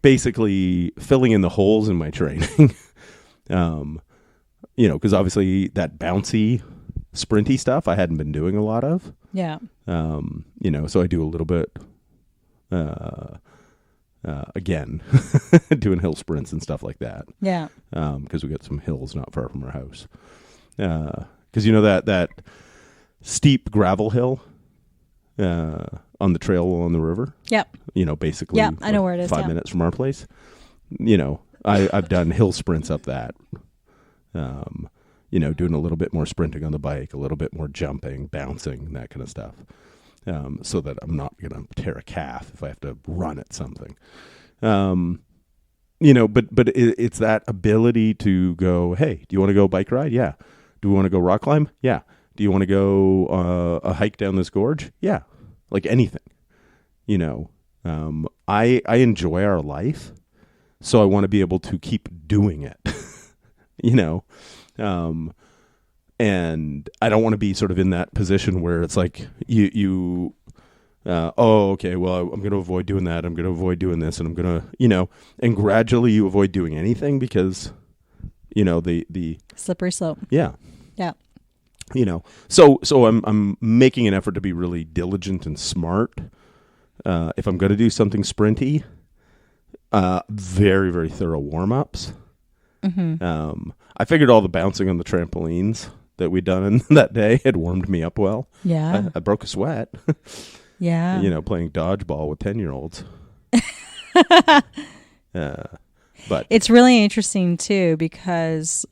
basically filling in the holes in my training, because obviously that bouncy, sprinty stuff I hadn't been doing a lot of. Yeah. So I do a little bit, again, doing hill sprints and stuff like that. Yeah. Because we got some hills not far from our house. Because that steep gravel hill on the trail along the river. Yep. Basically. Yeah, I know where it is. 5 minutes from our place. I've done hill sprints up that. Doing a little bit more sprinting on the bike, a little bit more jumping, bouncing, that kind of stuff. So that I'm not going to tear a calf if I have to run at something. But it's that ability to go, hey, do you want to go bike ride? Yeah. Do we want to go rock climb? Yeah. Do you want to go a hike down this gorge? Yeah. Like anything, I enjoy our life, so I want to be able to keep doing it, and I don't want to be sort of in that position where it's like okay, well, I'm going to avoid doing that. I'm going to avoid doing this, and I'm going to, and gradually you avoid doing anything because, the slippery slope. Yeah. Yeah. So I'm making an effort to be really diligent and smart. If I'm going to do something sprinty, very, very thorough warm-ups. Mm-hmm. I figured all the bouncing on the trampolines that we'd done in that day had warmed me up well. Yeah. I broke a sweat. Yeah. Playing dodgeball with 10-year-olds. But it's really interesting too because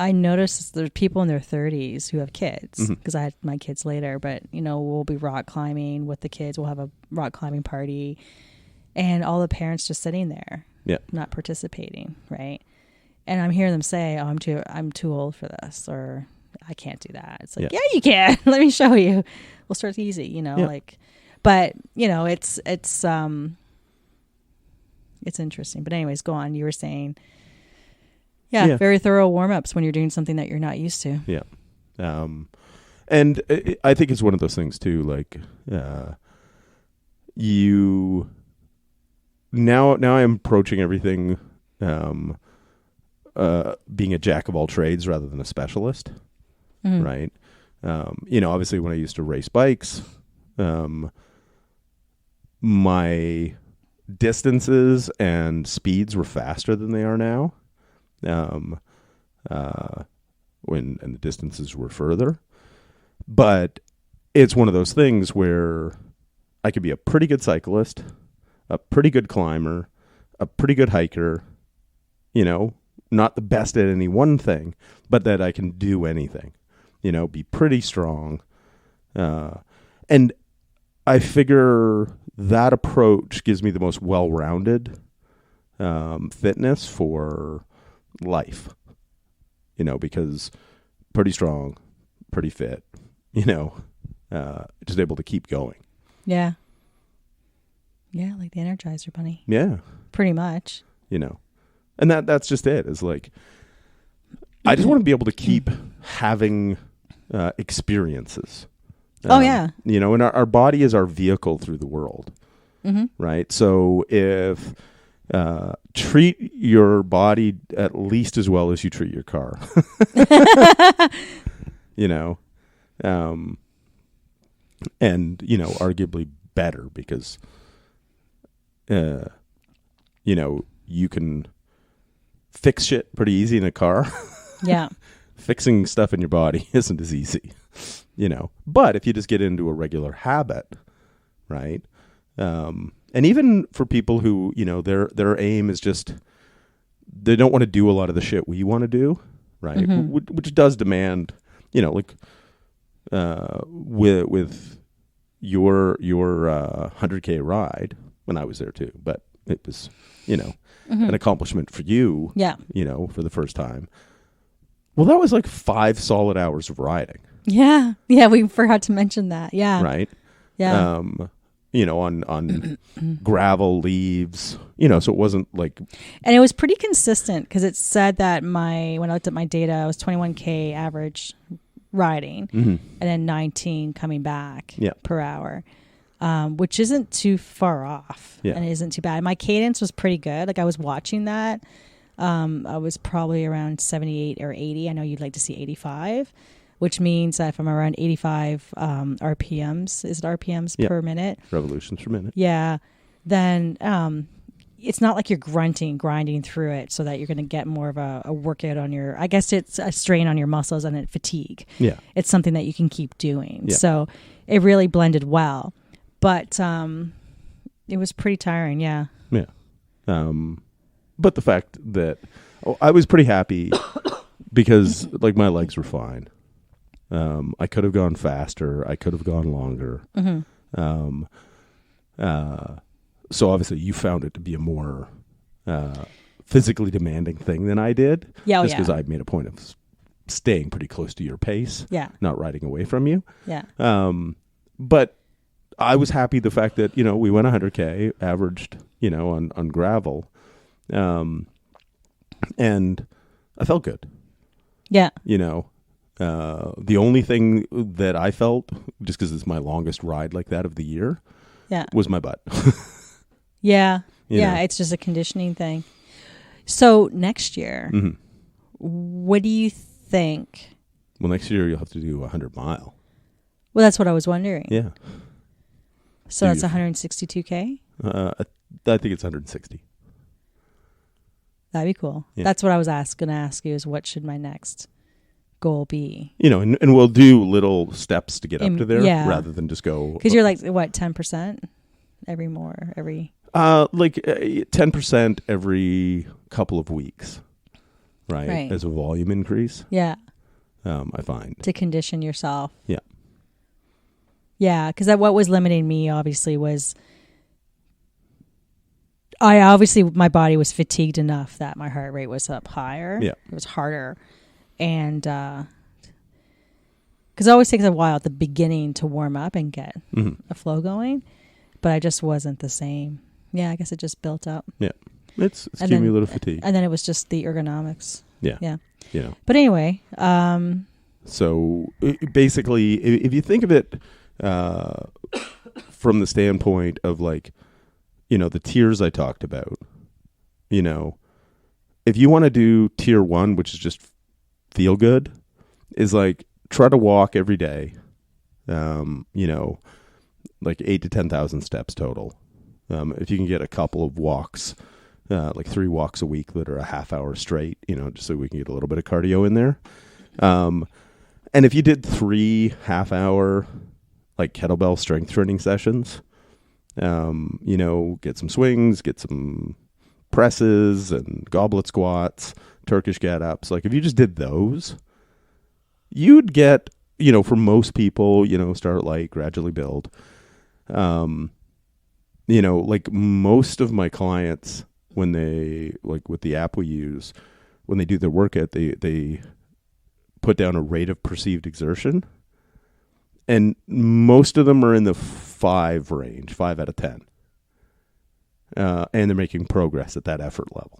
I noticed there's people in their 30s who have kids, because I had my kids later, but we'll be rock climbing with the kids. We'll have a rock climbing party, and all the parents just sitting there, not participating, right? And I'm hearing them say, "Oh, I'm too old for this," or "I can't do that." It's like, yeah, you can. Let me show you. We'll start easy, like, but it's interesting. But anyways, go on. You were saying, very thorough warm-ups when you're doing something that you're not used to. Yeah. And I think it's one of those things too, like, now I'm approaching everything, being a jack of all trades rather than a specialist. Right. Obviously when I used to race bikes, my distances and speeds were faster than they are now. And the distances were further, but it's one of those things where I could be a pretty good cyclist, a pretty good climber, a pretty good hiker, not the best at any one thing, but that I can do anything, be pretty strong. And I figure that approach gives me the most well-rounded, fitness for life, because pretty strong, pretty fit, just able to keep going. Yeah. Yeah. Like the Energizer Bunny. Yeah. Pretty much. And that's just it. It's like, I just want to be able to keep having, experiences. And our body is our vehicle through the world. Right. So if, treat your body at least as well as you treat your car. And arguably better, because you can fix shit pretty easy in a car. Yeah. Fixing stuff in your body isn't as easy, but if you just get into a regular habit, right? And even for people who, their aim is just, they don't want to do a lot of the shit we want to do, right? Which does demand, like, with your 100K ride, when I was there too, but it was, an accomplishment for you, for the first time. Well, that was like 5 solid hours of riding. Yeah. Yeah. We forgot to mention that. Yeah. Right. Yeah. On gravel, leaves, so it wasn't like... And it was pretty consistent, because it said that when I looked at my data, I was 21K average riding, and then 19 coming back per hour, which isn't too far off, and it isn't too bad. My cadence was pretty good. Like, I was watching that. I was probably around 78 or 80. I know you'd like to see 85. Which means that if I'm around 85 RPMs, is it RPMs per minute? Revolutions per minute. Yeah. Then it's not like you're grinding through it, so that you're going to get more of a workout on your, I guess it's a strain on your muscles and fatigue. Yeah. It's something that you can keep doing. Yeah. So it really blended well. But it was pretty tiring, yeah. Yeah. But the fact that I was pretty happy because, like, my legs were fine. I could have gone faster. I could have gone longer. So obviously you found it to be a more physically demanding thing than I did. Yeah, just because I made a point of staying pretty close to your pace. Yeah. Not riding away from you. Yeah. But I was happy the fact that, we went 100K, averaged, on gravel. And I felt good. Yeah. The only thing that I felt, just because it's my longest ride like that of the year, was my butt. Yeah. It's just a conditioning thing. So next year, what do you think? Well, next year you'll have to do 100 mile. Well, that's what I was wondering. Yeah. So that's 162K? I think it's 160. That'd be cool. Yeah. That's what I was going to ask you, is what should my next goal be? And we'll do little steps to get up to there rather than just go. Because you're like, what, 10% every? Like 10% every couple of weeks. right? As a volume increase. Yeah. I find. To condition yourself. Yeah. Yeah, because what was limiting me, obviously, was my body was fatigued enough that my heart rate was up higher. Yeah. It was harder. And because it always takes a while at the beginning to warm up and get a flow going. But I just wasn't the same. Yeah, I guess it just built up. Yeah. It's cumulative fatigue. And then it was just the ergonomics. Yeah. Yeah. You know. But anyway. So basically, if you think of it from the standpoint of like, you know, the tiers I talked about, you know, if you want to do tier 1, which is just feel good, is like try to walk every day, you know, like 8 to 10,000 steps total. If you can get a couple of walks, like 3 walks a week that are a half hour straight, you know, just so we can get a little bit of cardio in there. And if you did 3 half-hour like kettlebell strength training sessions, you know, get some swings, get some presses and goblet squats, Turkish get-ups. Like if you just did those, you'd get, you know, for most people, you know, start light, gradually build. You know, like most of my clients, when they, like with the app we use, when they do their workout, they put down a rate of perceived exertion, and most of them are in the 5 range, 5 out of 10, and they're making progress at that effort level.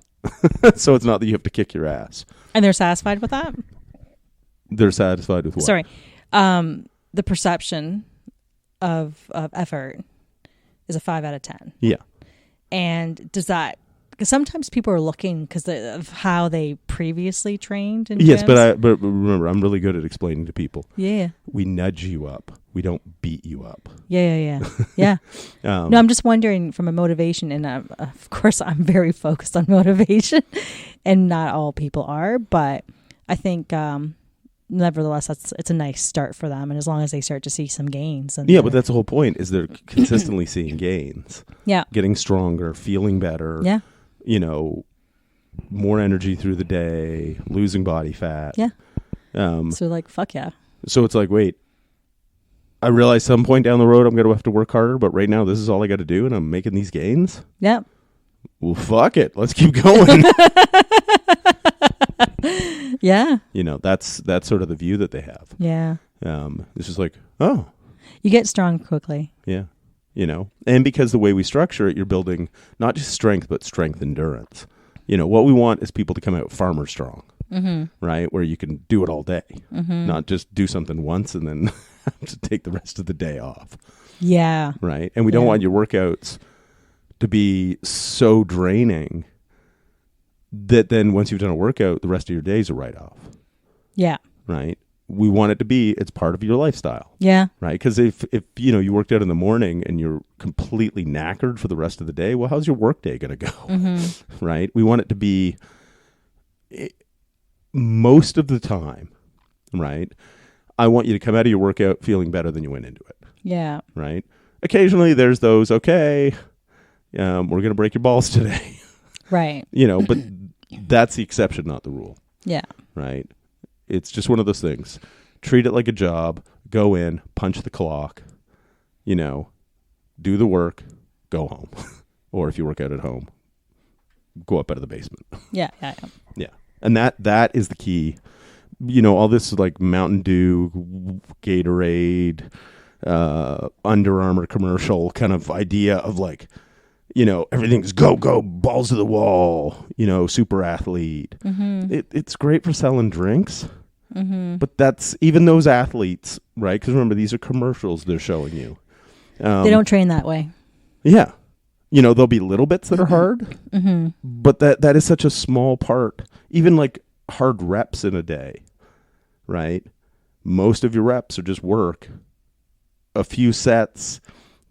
So it's not that you have to kick your ass, and they're satisfied with that. They're satisfied with what? Sorry, the perception of effort is a 5 out of 10. Yeah. And does that, because sometimes people are looking because of how they previously trained in yes, gyms. but remember, I'm really good at explaining to people. Yeah. We nudge you up. We don't beat you up. Yeah. No, I'm just wondering from a motivation, and of course I'm very focused on motivation, and not all people are, but I think nevertheless it's a nice start for them, and as long as they start to see some gains. And yeah, but that's the whole point, is they're consistently seeing gains. Yeah. Getting stronger, feeling better. Yeah. You know, more energy through the day, losing body fat. Yeah. So like, fuck yeah. So it's like, wait, I realize some point down the road I'm going to have to work harder, but right now this is all I got to do, and I'm making these gains. Yep. Well, fuck it. Let's keep going. Yeah. You know, that's sort of the view that they have. Yeah. It's just like, oh. You get strong quickly. Yeah. You know, and because the way we structure it, you're building not just strength, but strength endurance. You know, what we want is people to come out farmer strong, right? Where you can do it all day, not just do something once and then have to take the rest of the day off. Yeah. Right. And we don't want your workouts to be so draining that then once you've done a workout, the rest of your days are right off. Yeah. Right. We want it to be, it's part of your lifestyle. Yeah. Right. Because if you know, you worked out in the morning and you're completely knackered for the rest of the day, well, how's your work day going to go? Right. We want it to be most of the time. Right. I want you to come out of your workout feeling better than you went into it. Yeah. Right. Occasionally there's those, okay, we're going to break your balls today. Right. You know, but that's the exception, not the rule. Yeah. Right. It's just one of those things. Treat it like a job. Go in, punch the clock, you know, do the work, go home. Or if you work out at home, go up out of the basement. Yeah. And that is the key. You know, all this like Mountain Dew, Gatorade, Under Armour commercial kind of idea of like, you know, everything's go, balls to the wall, you know, super athlete. It's great for selling drinks. But that's even those athletes, right? Because remember, these are commercials they're showing you. They don't train that way. Yeah. You know, there'll be little bits that are hard, but that is such a small part. Even like hard reps in a day, right? Most of your reps are just work. A few sets,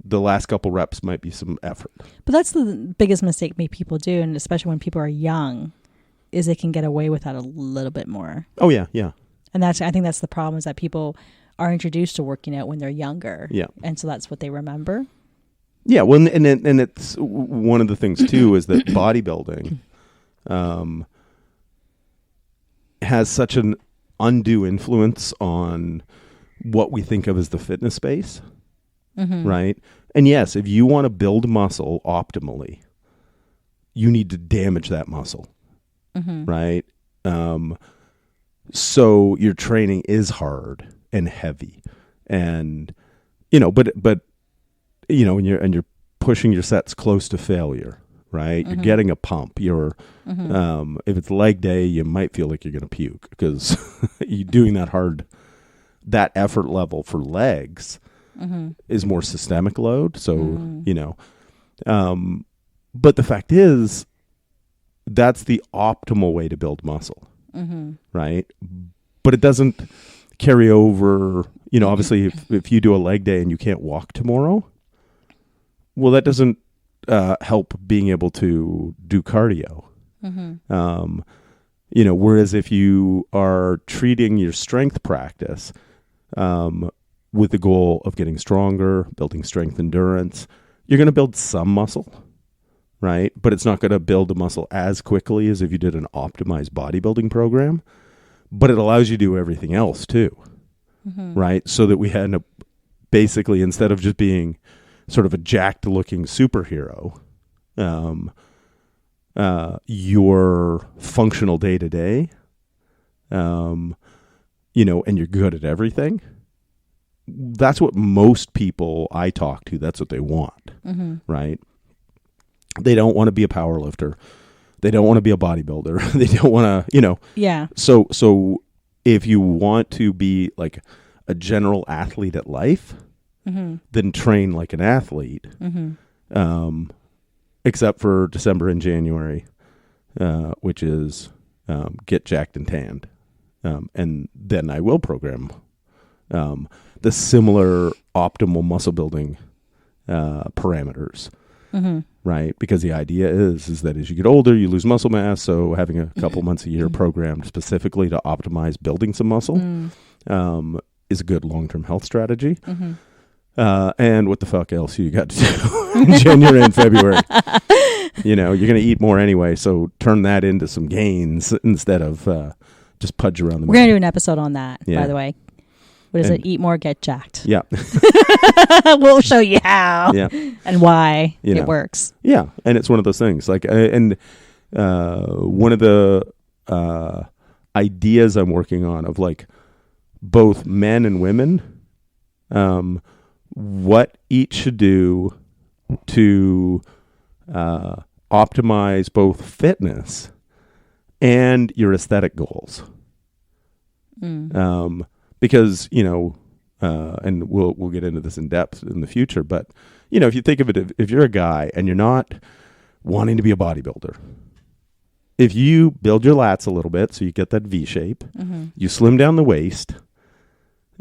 the last couple reps might be some effort. But that's the biggest mistake people do, and especially when people are young, is they can get away with that a little bit more. Oh, yeah, yeah. And I think that's the problem, is that people are introduced to working out when they're younger. Yeah. And so that's what they remember. Yeah, well, and it's one of the things, too, is that bodybuilding, has such an undue influence on what we think of as the fitness space, right? And yes, if you want to build muscle optimally, you need to damage that muscle, right? So your training is hard and heavy, and but you're pushing your sets close to failure, right? You're getting a pump. You're if it's leg day, you might feel like you're going to puke because you're doing that effort level for legs is more systemic load. So but the fact is, that's the optimal way to build muscle, right? But it doesn't carry over. Obviously, if you do a leg day and you can't walk tomorrow, well, that doesn't help being able to do cardio. Whereas if you are treating your strength practice with the goal of getting stronger, building strength endurance, you're going to build some muscle, right? But it's not going to build the muscle as quickly as if you did an optimized bodybuilding program. But it allows you to do everything else too, right? So that we had basically, instead of just being sort of a jacked-looking superhero, you're functional day to day, and you're good at everything. That's what most people I talk to, that's what they want, right? They don't want to be a power lifter. They don't want to be a bodybuilder. They don't want to, Yeah. So if you want to be like a general athlete at life, then train like an athlete, except for December and January, which is get jacked and tanned. And then I will program the similar optimal muscle building parameters, right? Because the idea is that as you get older, you lose muscle mass. So having a couple months a year programmed specifically to optimize building some muscle is a good long-term health strategy. And what the fuck else you got to do in January and February? You're going to eat more anyway, so turn that into some gains instead of just pudge around the We're going to do an episode on that, by the way. What is it? Eat more, get jacked. Yeah. We'll show you how and why it works. Yeah, and it's one of those things. Like, and one of the ideas I'm working on of like both men and women, what each should do to optimize both fitness and your aesthetic goals. Because, and we'll get into this in depth in the future, but, if you think of it, if you're a guy and you're not wanting to be a bodybuilder, if you build your lats a little bit so you get that V shape, you slim down the waist,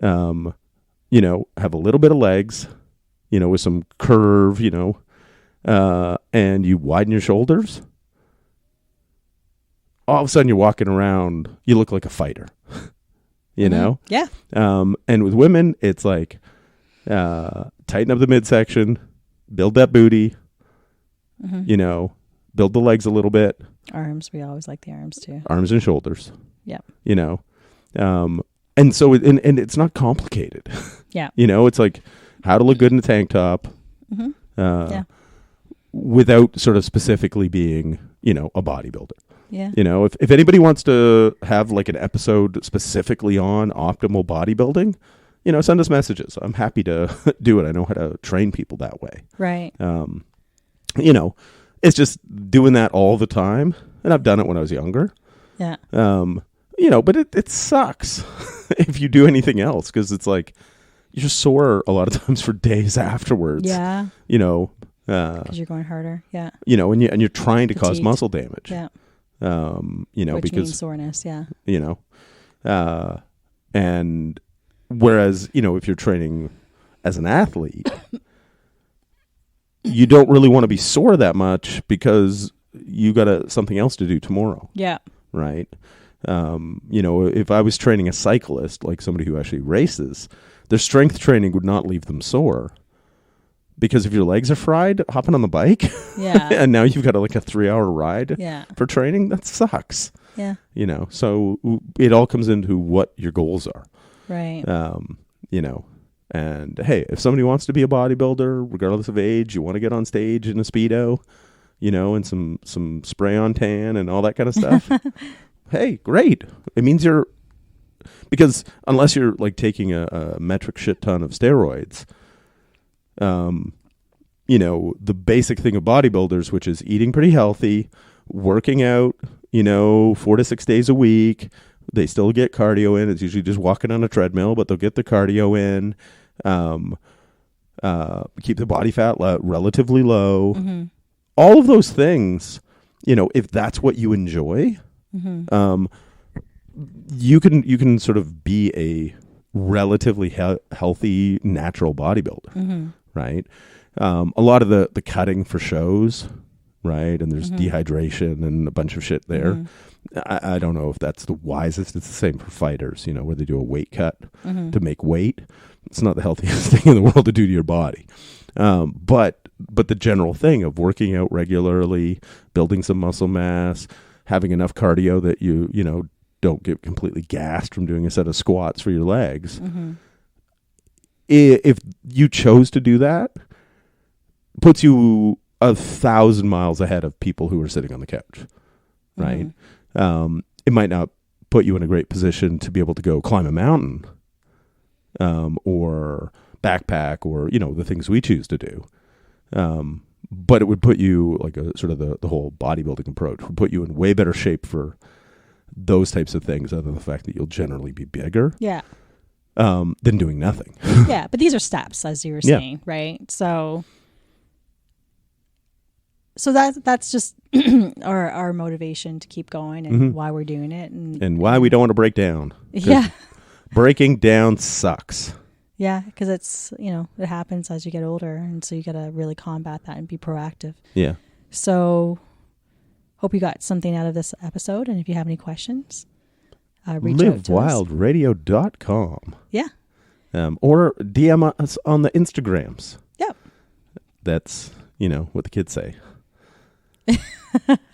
have a little bit of legs, with some curve, and you widen your shoulders, all of a sudden you're walking around, you look like a fighter. Yeah. And with women, it's like tighten up the midsection, build that booty, build the legs a little bit. Arms, we always like the arms too. Arms and shoulders. Yep. And so and it's not complicated. Yeah. It's like how to look good in a tank top. Without sort of specifically being, a bodybuilder. Yeah. If anybody wants to have like an episode specifically on optimal bodybuilding, send us messages. I'm happy to do it. I know how to train people that way. Right. It's just doing that all the time. And I've done it when I was younger. Yeah. But it sucks if you do anything else because it's like you're just sore a lot of times for days afterwards. Yeah. Because you're going harder. Yeah. And you're trying to cause muscle damage. Yeah. Which because means soreness. Yeah. And whereas, if you're training as an athlete, you don't really want to be sore that much because you got something else to do tomorrow. Yeah. Right. If I was training a cyclist, like somebody who actually races, their strength training would not leave them sore. Because if your legs are fried, hopping on the bike, and now you've got like a 3-hour ride for training, that sucks. Yeah. You know, so it all comes into what your goals are. Right. You know, and hey, if somebody wants to be a bodybuilder, regardless of age, you want to get on stage in a Speedo, you know, and some spray on tan and all that kind of stuff. Hey, great. It means because unless you're like taking a metric shit ton of steroids, you know, the basic thing of bodybuilders, which is eating pretty healthy, working out, you know, 4 to 6 days a week. They still get cardio in. It's usually just walking on a treadmill, but they'll get the cardio in. Keep the body fat relatively low. Mm-hmm. All of those things, you know, if that's what you enjoy, Mm-hmm. You can sort of be a relatively healthy, natural bodybuilder, Mm-hmm. right? A lot of the cutting for shows, right? And there's Mm-hmm. dehydration and a bunch of shit there. Mm-hmm. I don't know if that's the wisest. It's the same for fighters, you know, where they do a weight cut Mm-hmm. to make weight. It's not the healthiest thing in the world to do to your body. But the general thing of working out regularly, building some muscle mass, having enough cardio that you know, don't get completely gassed from doing a set of squats for your legs. Mm-hmm. If you chose to do that, puts you 1,000 miles ahead of people who are sitting on the couch, right? Mm-hmm. It might not put you in a great position to be able to go climb a mountain, or backpack, or, you know, the things we choose to do. But it would put you, like a sort of the whole bodybuilding approach would put you in way better shape for those types of things, other than the fact that you'll generally be bigger. Yeah. Than doing nothing. Yeah, but these are steps, as you were saying, right? So that's just our motivation to keep going and Mm-hmm. why we're doing it, And why we don't want to break down. 'Cause yeah, breaking down sucks. yeah, because it's, you know, it happens as you get older, and so you got to really combat that and be proactive. Yeah. So, hope you got something out of this episode, and if you have any questions, reach out to us. LiveWildRadio.com. Yeah. Or DM us on the Instagrams. Yep. That's, you know, what the kids say.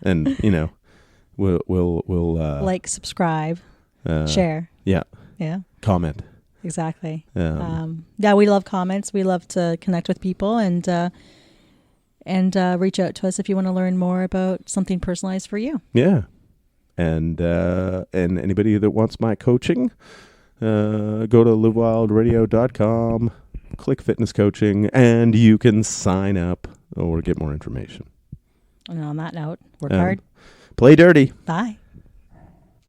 And, you know, we'll Like, subscribe, uh, share. Yeah. Yeah. Comment. Exactly. Yeah, we love comments. We love to connect with people and reach out to us if you want to learn more about something personalized for you. Yeah. And anybody that wants my coaching, go to livewildradio.com, click fitness coaching, and you can sign up or get more information. And on that note, work hard. Play dirty. Bye.